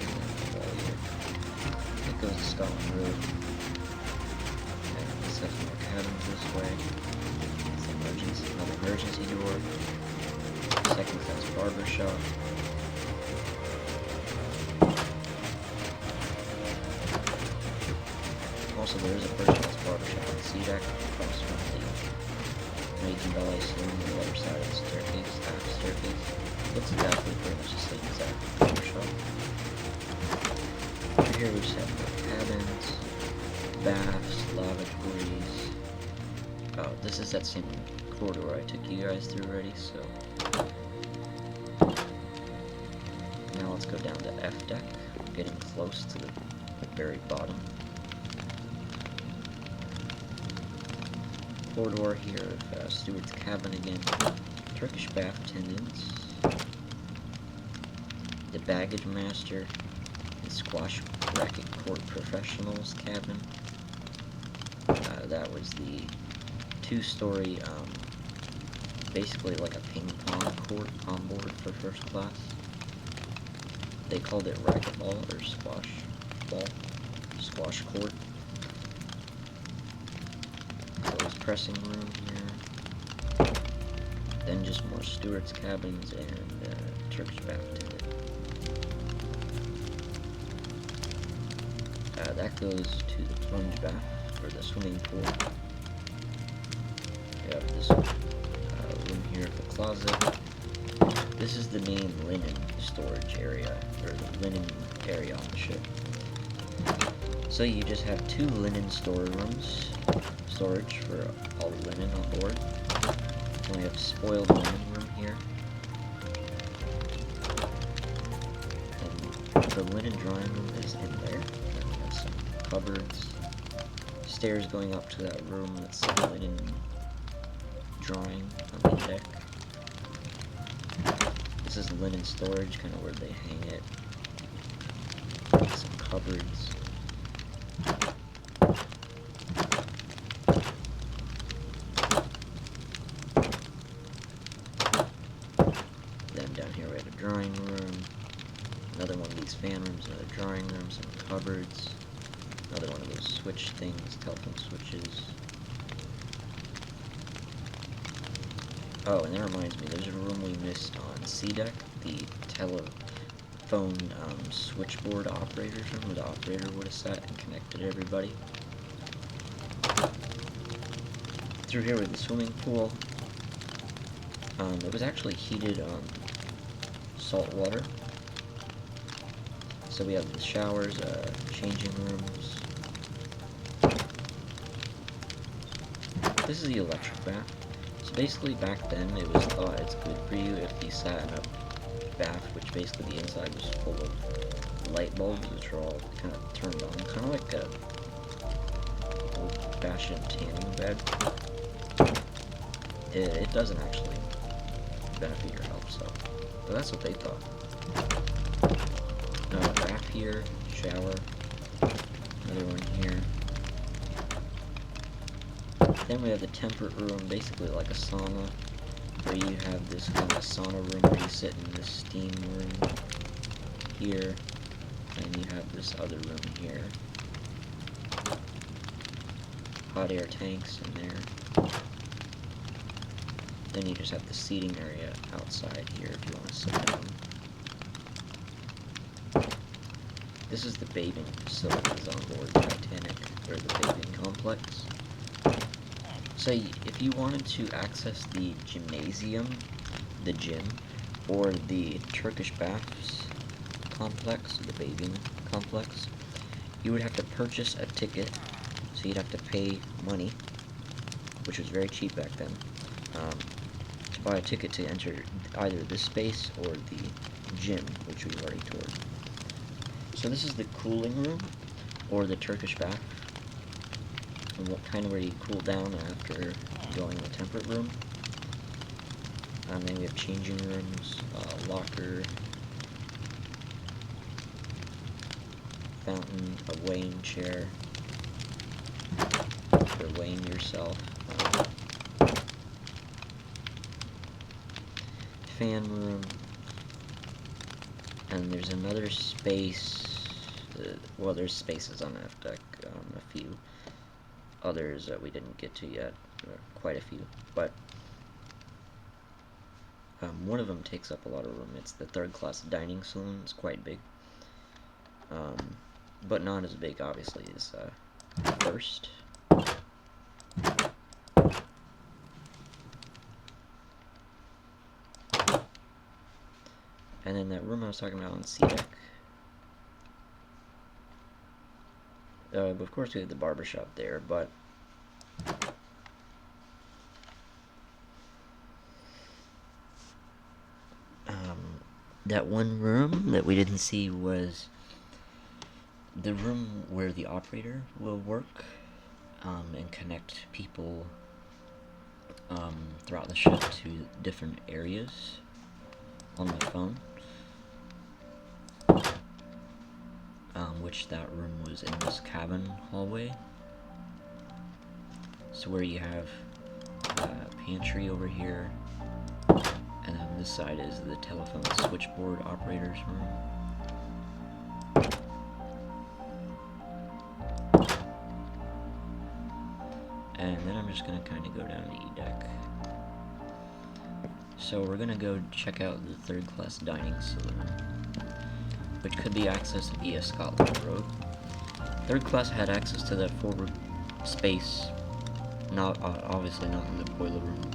all here. It goes to Scotland Road. And this has more cabins this way. It's another emergency door. Second class barber shop. Also, there is a first class barber shop on C deck across from the main ballet saloon on the other side of the staircase, half staircase. Looks exactly pretty much the same exact picture shot. Over here we just have more cabins, baths, lavatories. Oh, this is that same corridor I took you guys through already, so now let's go down to F deck, getting close to the very bottom. Corridor here of Steward's cabin again, Turkish bath attendants, the baggage master, the squash racket court professionals cabin. That was the two-story, basically like a ping pong court on board for first class. They called it racquetball or squash court. Closed pressing room here. Then just more stewards' cabins and Turkish bath attendant. That goes to the plunge bath or the swimming pool. We have this room here, the closet. This is the main linen storage area, or the linen area on the ship. So you just have two linen storage for all the linen on board. And we have spoiled linen room here. And the linen drying room is in there. And we have some cupboards. Stairs going up to that room that's linen drying on the deck. This is linen storage, kind of where they hang it. Some cupboards. Then down here we have a drawing room. Another one of these fan rooms, another drawing room, some cupboards. Another one of those switch things, telephone switches. Oh, and that reminds me, there's a room we missed on C deck, the telephone switchboard operator's room, where the operator would have sat and connected everybody. Through here with the swimming pool. It was actually heated salt water. So we have the showers, changing rooms. This is the electric bath. So basically back then it was thought it's good for you if you sat in a bath, which basically the inside was full of light bulbs, which are all kind of turned on, kind of like a old-fashioned tanning bed. It doesn't actually benefit your health, so, but that's what they thought. Bath here, shower, another one here. Then we have the temperate room, basically like a sauna, where you have this kind of sauna room where you sit in this steam room here, and you have this other room here. Hot air tanks in there. Then you just have the seating area outside here if you want to sit down. This is the bathing facilities on board Titanic, or the bathing complex. So if you wanted to access the gymnasium, the gym, or the Turkish baths complex, the bathing complex, you would have to purchase a ticket, so you'd have to pay money, which was very cheap back then, to buy a ticket to enter either this space or the gym, which we've already toured. So this is the cooling room, or the Turkish bath, and what kind of where you cool down after going in the temperate room. And then we have changing rooms, locker, fountain, a weighing chair for weighing yourself, fan room, and there's another space. Well, there's spaces on F deck, a few others that we didn't get to yet, quite a few, but one of them takes up a lot of room. It's the third class dining saloon. It's quite big, but not as big, obviously, as first. And then that room I was talking about on C deck. Of course we have the barbershop there, but that one room that we didn't see was the room where the operator will work and connect people throughout the ship to different areas on the phone. Which that room was in this cabin hallway. So where you have pantry over here, and then this side is the telephone switchboard operator's room. And then I'm just gonna kind of go down to E deck. So we're gonna go check out the third class dining saloon, which could be accessed via Scotland Road. Third class had access to that forward space, not obviously not in the boiler room,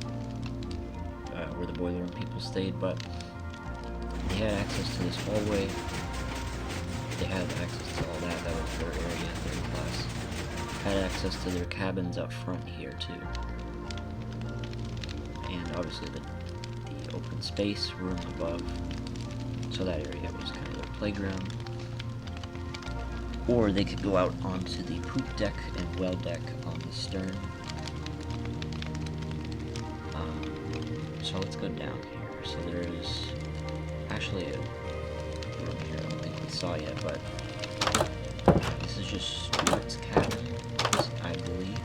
where the boiler room people stayed, but they had access to this hallway. They had access to all that. That was their area. Third class had access to their cabins up front here too, and obviously the open space room above. So that area was kind of their playground. Or they could go out onto the poop deck and well deck on the stern. So let's go down here. So there is actually a room here I don't think we saw yet, but this is just Stuart's cabin, I believe.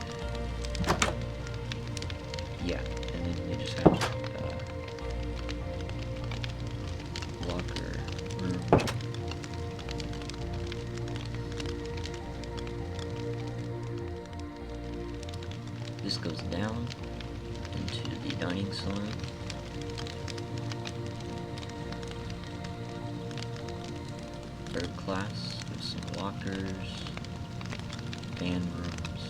Yeah, and then they just have locker room. This goes down into the dining saloon. Third class with some lockers, fan rooms.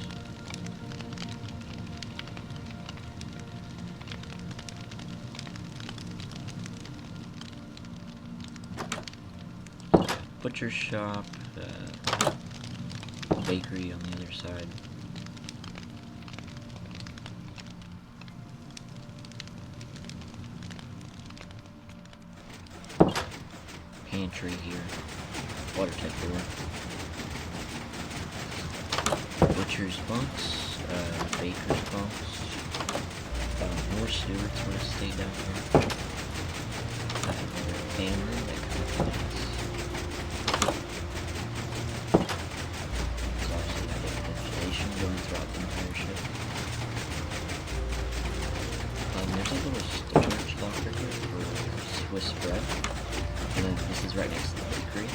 Butcher shop, bakery on the other side. Pantry here, water tech door. Butcher's bunks, baker's bunks. More stewards would have stayed down here. Another fan room that kind of connects. There's obviously that ventilation going throughout the entire ship. There's a little storage locker here for Swiss bread. And then this is right next to the bakery.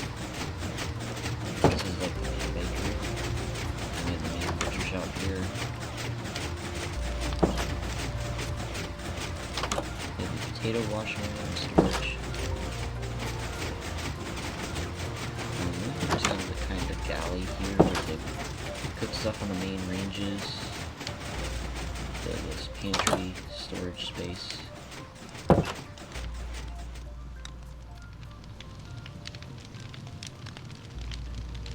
This is like the main bakery. And then the main butcher shop here. We have the potato washing and storage. And then there's kind of the galley here where they cook stuff on the main ranges. This pantry storage space.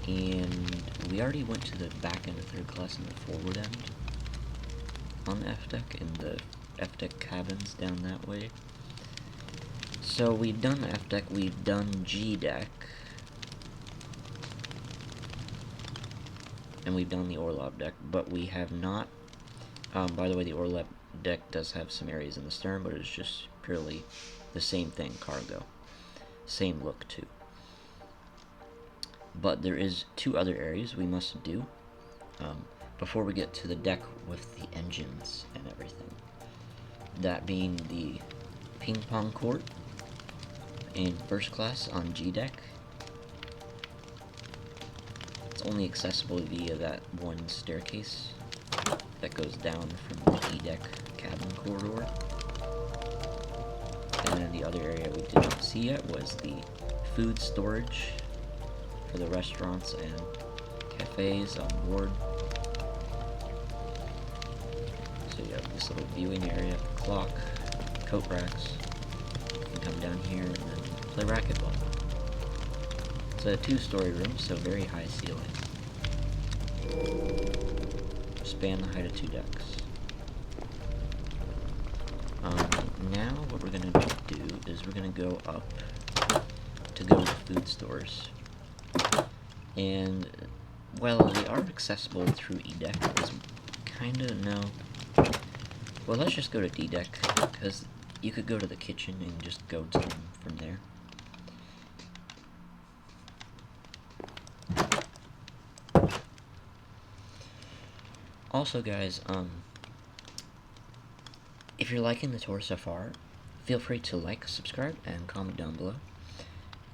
And we already went to the back end of third class and the forward end on the F deck, and the F deck cabins down that way. So we've done F deck, we've done G deck, and we've done the Orlop deck, but we have not. By the way, the Orlop deck does have some areas in the stern, but it's just purely the same thing, cargo. Same look too. But there is two other areas we must do before we get to the deck with the engines and everything. That being the ping pong court in first class on G deck. It's only accessible via that one staircase that goes down from the E deck cabin corridor. And then the other area we did not see yet was the food storage for the restaurants and cafes on board. So you have this little viewing area, clock, coat racks. You can come down here and then play racquetball. It's a 2-story room, so very high ceiling. Span the height of 2 decks. Now what we're gonna do is we're gonna go up to go to food stores. And, well, they are accessible through E-Deck, is kinda, no. Well, let's just go to D-Deck, because you could go to the kitchen and just go to them from there. Also, guys, if you're liking the tour so far, feel free to like, subscribe, and comment down below.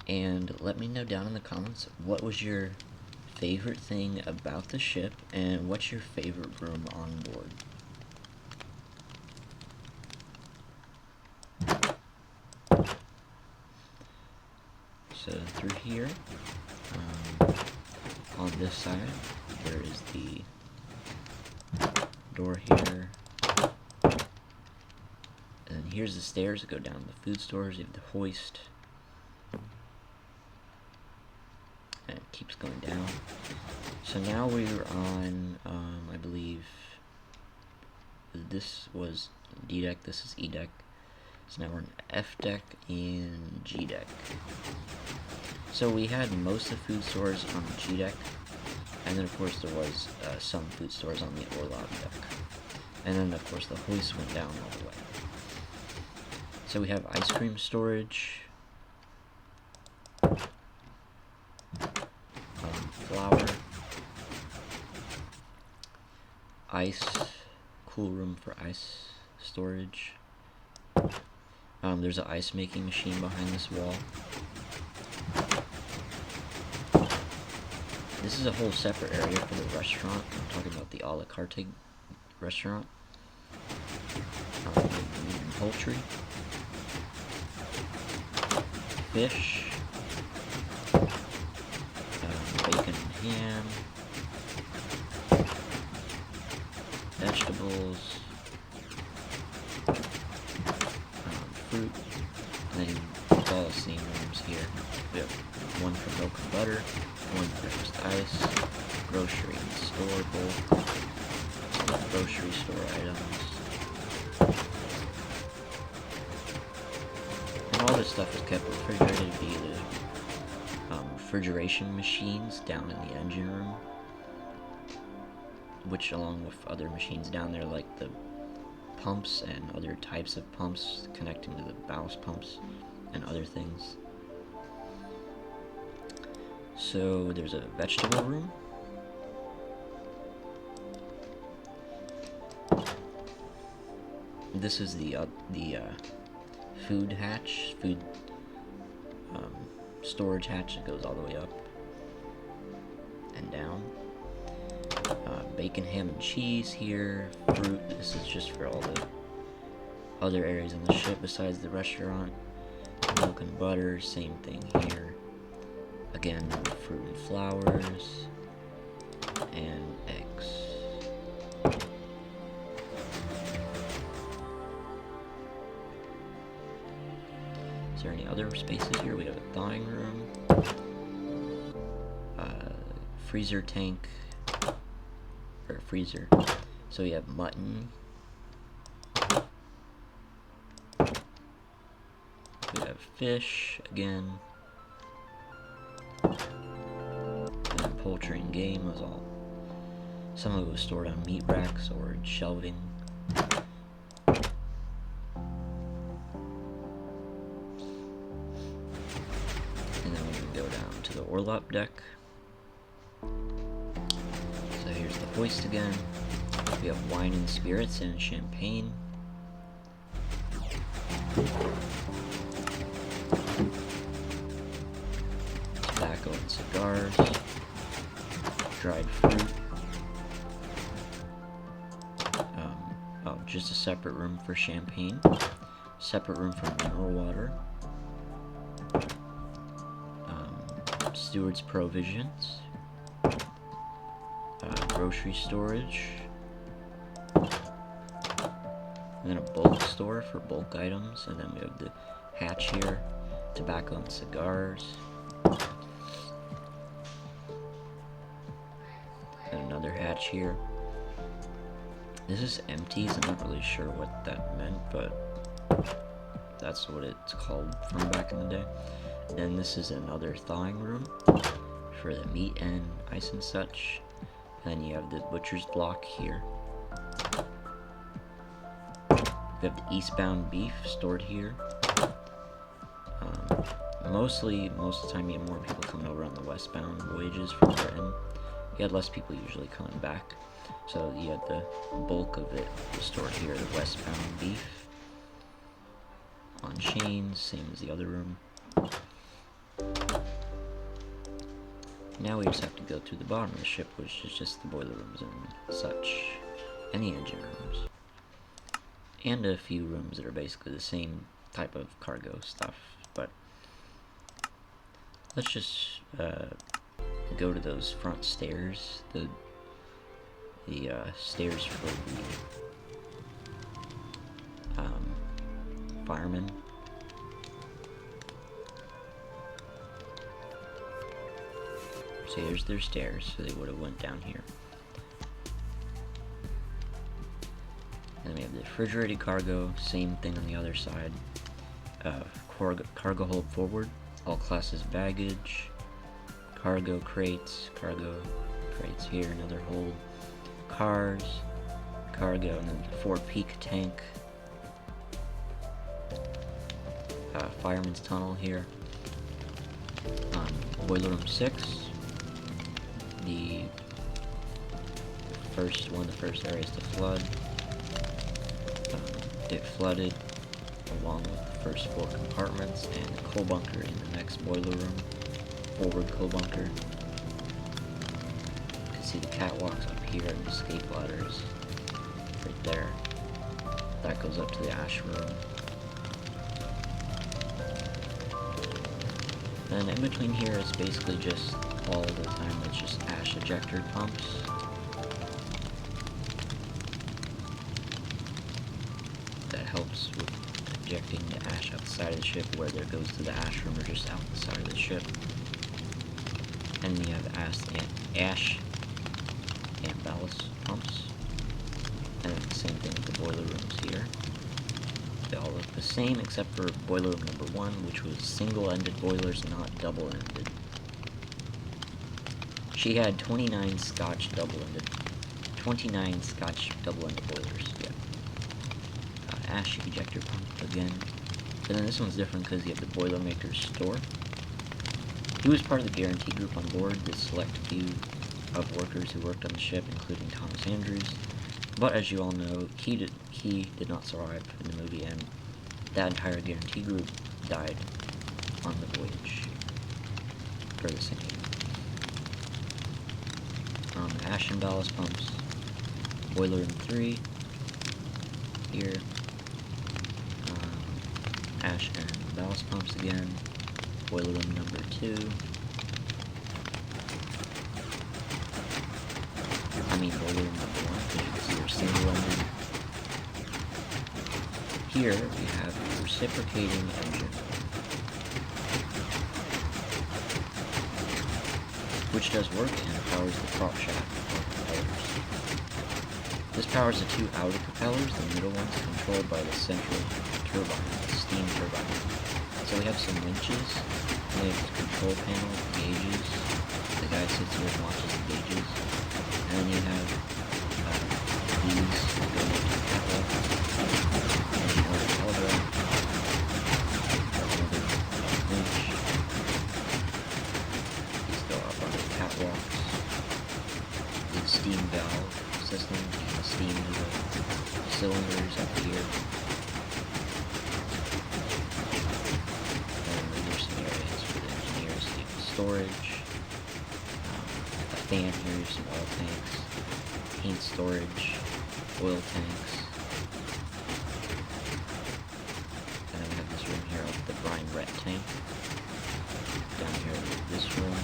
And let me know down in the comments what was your favorite thing about the ship, and what's your favorite room on board. So through here, on this side, there is the door here, and here's the stairs that go down to the food stores. You have the hoist, and it keeps going down. So now we're on, I believe, this was D-Deck, this is E-Deck. So now we're in F-Deck and G-Deck. So we had most of the food stores on G-Deck, and then of course there was some food stores on the Orlov deck. And then of course the hoist went down all the way. So we have ice cream storage, flour, ice, cool room for ice storage. There's an ice making machine behind this wall. This is a whole separate area for the restaurant. I'm talking about the a la carte restaurant. Poultry, fish, bacon and ham, vegetables, fruit, and then all the same rooms here. We have one for milk and butter, one for just ice, grocery and store bulk, grocery store items. And all this stuff is kept refrigerated via the refrigeration machines down in the engine room, which along with other machines down there like the pumps and other types of pumps connecting to the ballast pumps and other things. So there's a vegetable room. This is the food hatch, storage hatch that goes all the way up and down. Bacon, ham, and cheese here. Fruit. This is just for all the other areas on the ship besides the restaurant. Milk and butter, same thing here. Again, fruit and flowers, and eggs. Is there any other spaces here? We have a thawing room, freezer tank, or freezer. So we have mutton. We have fish again. And then poultry and game was all. Some of it was stored on meat racks or shelving. And then we can go down to the Orlop deck. So here's the hoist again. We have wine and spirits and champagne. Tobacco and cigars. Dried fruit. Just a separate room for champagne. Separate room for mineral water. Steward's provisions. Grocery storage. And then a bulk store for bulk items. And then we have the hatch here. tobacco and cigars. And another hatch here. This is empty, so I'm not really sure what that meant, but that's what it's called from back in the day. Then this is another thawing room for the meat and ice and such. And then you have the butcher's block here. We have the eastbound beef stored here. Most of the time you have more people coming over on the westbound voyages from Britain. You had less people usually coming back. So you had the bulk of it stored here, the westbound beef. On chains, same as the other room. Now we just have to go through the bottom of the ship, which is just the boiler rooms and such. And the engine rooms. And a few rooms that are basically the same type of cargo stuff, but let's just go to those front stairs, the stairs for the firemen. So here's their stairs, so they would have went down here. And then we have the refrigerated cargo, same thing on the other side. Cargo hold forward, all classes baggage, cargo crates here, another hold, cars, cargo, and then the forward peak tank, fireman's tunnel here. Boiler room 6, one of the first areas to flood. It flooded along with the first 4 compartments, and a coal bunker in the next boiler room, forward coal bunker. You can see the catwalks up here and the escape ladders right there. That goes up to the ash room. And in between here is basically just all the time it's just ash ejector pumps. That helps with ejecting the ash out the side of the ship, whether it goes to the ash room or just out the side of the ship. And we have ash and ballast pumps. And then the same thing with the boiler rooms here. They all look the same except for boiler room number 1, which was single-ended boilers, not double-ended. She had 29 Scotch double-ended boilers, yeah. Ash ejector pump again. And then this one's different because you have the Boilermaker's store. He was part of the guarantee group on board, the select few of workers who worked on the ship, including Thomas Andrews. But as you all know, he did not survive in the movie, and that entire guarantee group died on the voyage for the sinking. Ash and ballast pumps. Boiler room 3 here. Ash and ballast pumps again. Boiler room number 2. Boiler room number 1, because you can see they're single-ended. Here we have a reciprocating engine, which does work and powers the prop shaft or propellers. This powers the 2 outer propellers, the middle one's controlled by the central turbine, the steam turbine. So we have some winches, and we have the control panel, gauges. The guy sits here and watches the gauges. And then you have these that go into the catwalk. And you have the telegraph. Another winch. These go up on the catwalks. The steam valve system, the steam to the cylinders up here. And then there's some areas for the engineers, storage. Fan here, some oil tanks, paint storage, oil tanks, and then we have this room here with the brine wet tank. Down here this room,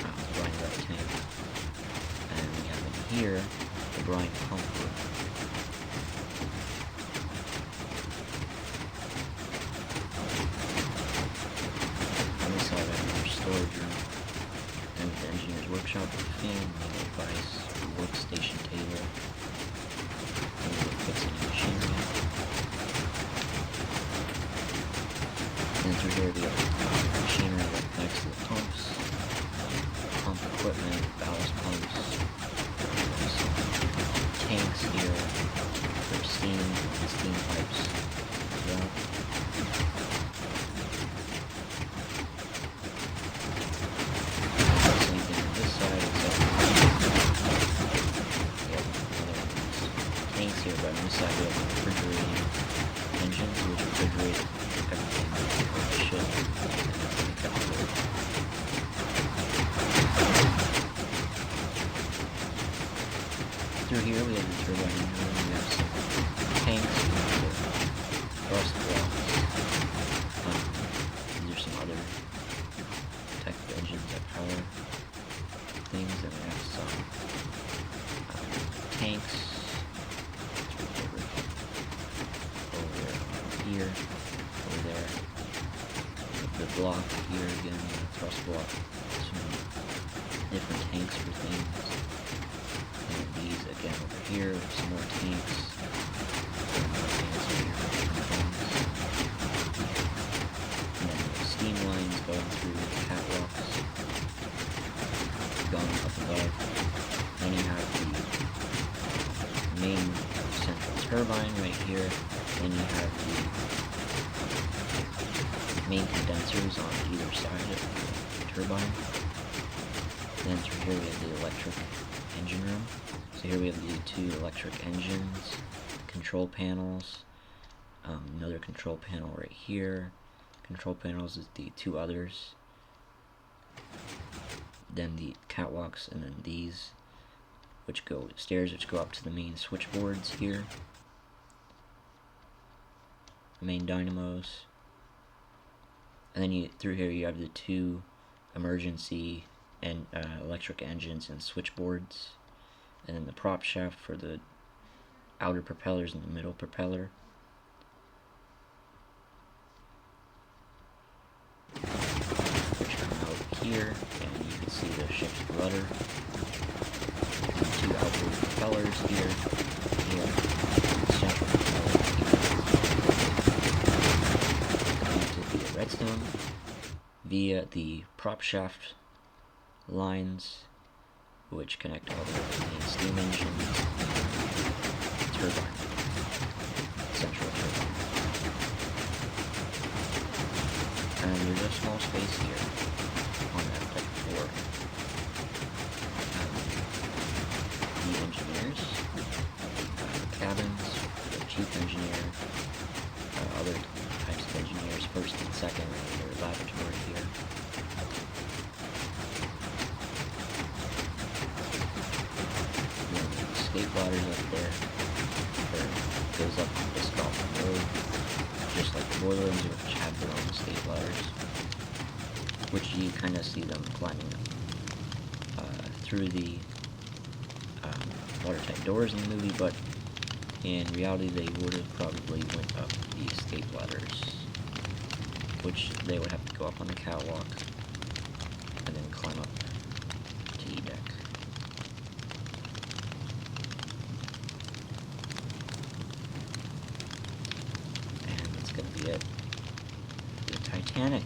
the brine wet tank, and we have in here the brine pump room. workshop with fan, manual device, workstation table, and fixing machinery. And through here we have machinery that connects to the pumps, pump equipment, ballast pumps, tanks here for steam and steam pipes as well. Same thing on this side, except we have another one of these tanks here, but on this side we have refrigerating engines, which refrigerate everything on the ship. Through here we have the turbine engine, we have some tanks, thrust blocks. These are some other type of engines that power things, and we have some tanks. Over there, here, over there. The block here again, the thrust block. Some different tanks for things. And these again over here, some more tanks. And more tanks over here for different things. And then the steam lines going through the catwalks, going up above. Then you have the main central turbine right here. Then you have the main condensers on either side of the turbine. Then through here we have the electric engine room. So here we have the two electric engines, control panels, another control panel right here. Control panels is the two others. Then the catwalks, and then these, which go stairs, which go up to the main switchboards here. The main dynamos. And then through here you have the two emergency and electric engines and switchboards, and then the prop shaft for the outer propellers and the middle propeller. Which come out here, and you can see the ship's rudder. And two outboard propellers here, central propeller here. Connected via redstone via the prop shaft lines, which connect all the way to the main steam engines, turbine, central turbine. And there's a small space here on that deck floor. The engineers, cabins, the chief engineer, other types of engineers, first and second, and their laboratory here. Escape ladders up there, goes up the Scotland Road, just like the boiler rooms, which have their own escape ladders, which you kind of see them climbing through the watertight doors in the movie, but in reality they would have probably went up the escape ladders, which they would have to go up on the catwalk and then climb up to E-deck. Be it. The Titanic.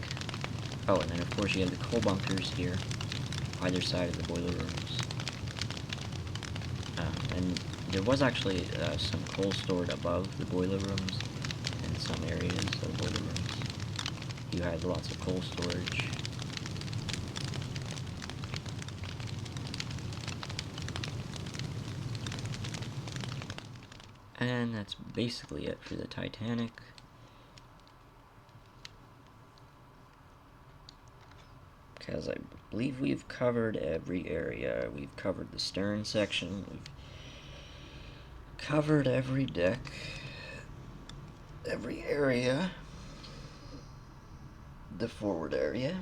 Oh, and then of course you have the coal bunkers here, either side of the boiler rooms. And there was actually some coal stored above the boiler rooms in some areas of the boiler rooms. You had lots of coal storage. And that's basically it for the Titanic. Because I believe we've covered every area. We've covered the stern section. We've covered every deck. Every area. The forward area.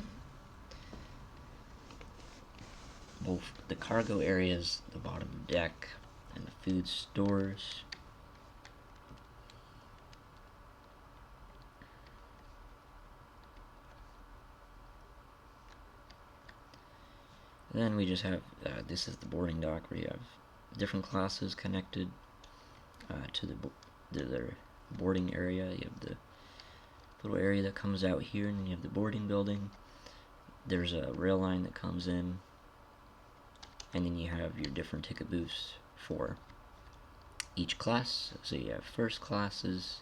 Both the cargo areas, the bottom deck, and the food stores. Then we just have, this is the boarding dock where you have different classes connected to their boarding area. You have the little area that comes out here, and then you have the boarding building. There's a rail line that comes in, and then you have your different ticket booths for each class. So you have first classes,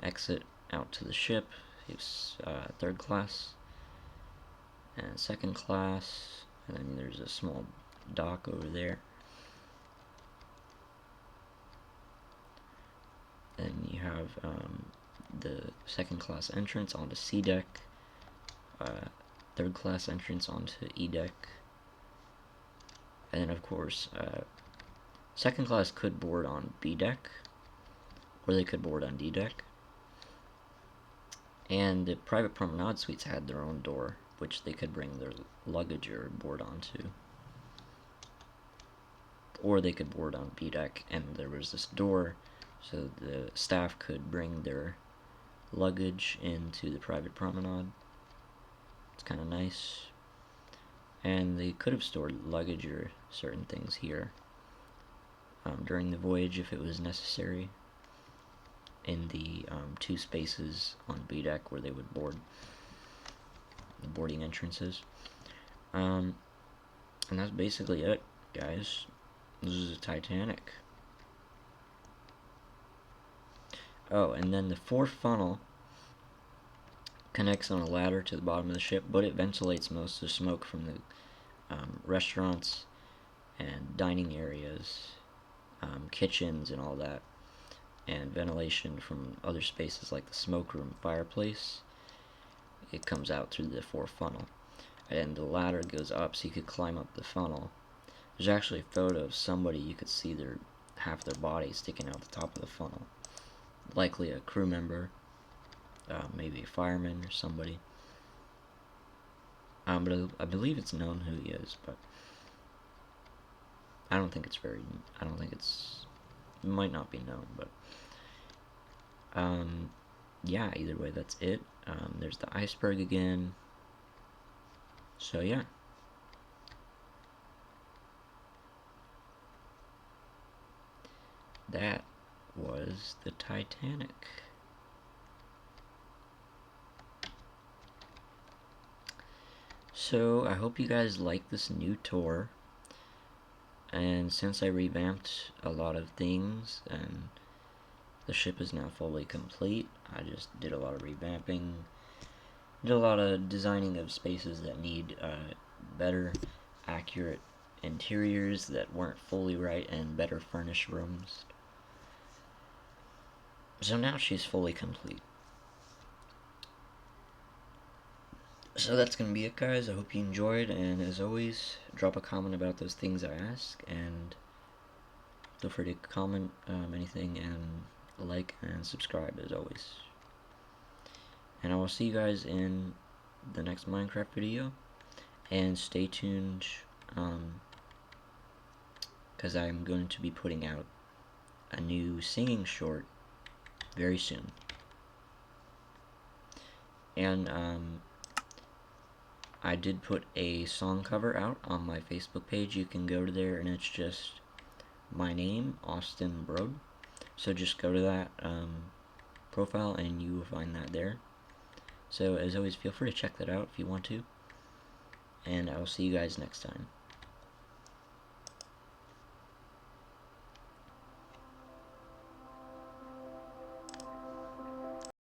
exit out to the ship. It's third class and second class, and then there's a small dock over there. Then you have the second class entrance onto C deck, third class entrance onto E deck, and then of course second class could board on B deck, or they could board on D deck. And the private promenade suites had their own door, which they could bring their luggage or board onto. Or they could board on B deck, and there was this door so the staff could bring their luggage into the private promenade. It's kind of nice. And they could have stored luggage or certain things here during the voyage if it was necessary, in the two spaces on B deck where they would board, the boarding entrances. And that's basically it, guys. This is a Titanic. Oh, and then the fourth funnel connects on a ladder to the bottom of the ship, but it ventilates most of the smoke from the restaurants and dining areas, kitchens and all that, and ventilation from other spaces like the smoke room, fireplace. It comes out through the fourth funnel, and the ladder goes up so you could climb up the funnel. There's actually a photo of somebody, you could see half their body sticking out the top of the funnel. Likely a crew member, maybe a fireman or somebody. But I believe it's known who he is, but I don't think it's it might not be known, but yeah, either way, that's it. There's the iceberg again. So yeah. That was the Titanic. So I hope you guys like this new tour. And since I revamped a lot of things and the ship is now fully complete, I just did a lot of revamping, did a lot of designing of spaces that need better, accurate interiors that weren't fully right, and better furnished rooms. So now she's fully complete. So that's going to be it, guys. I hope you enjoyed, and as always, drop a comment about those things I ask, and feel free to comment anything, and like and subscribe as always. And I will see you guys in the next Minecraft video, and stay tuned, because I'm going to be putting out a new singing short very soon. And I did put a song cover out on my Facebook page. You can go to there, and it's just my name, Austin Brode. So just go to that profile, and you will find that there. So as always, feel free to check that out if you want to. And I will see you guys next time.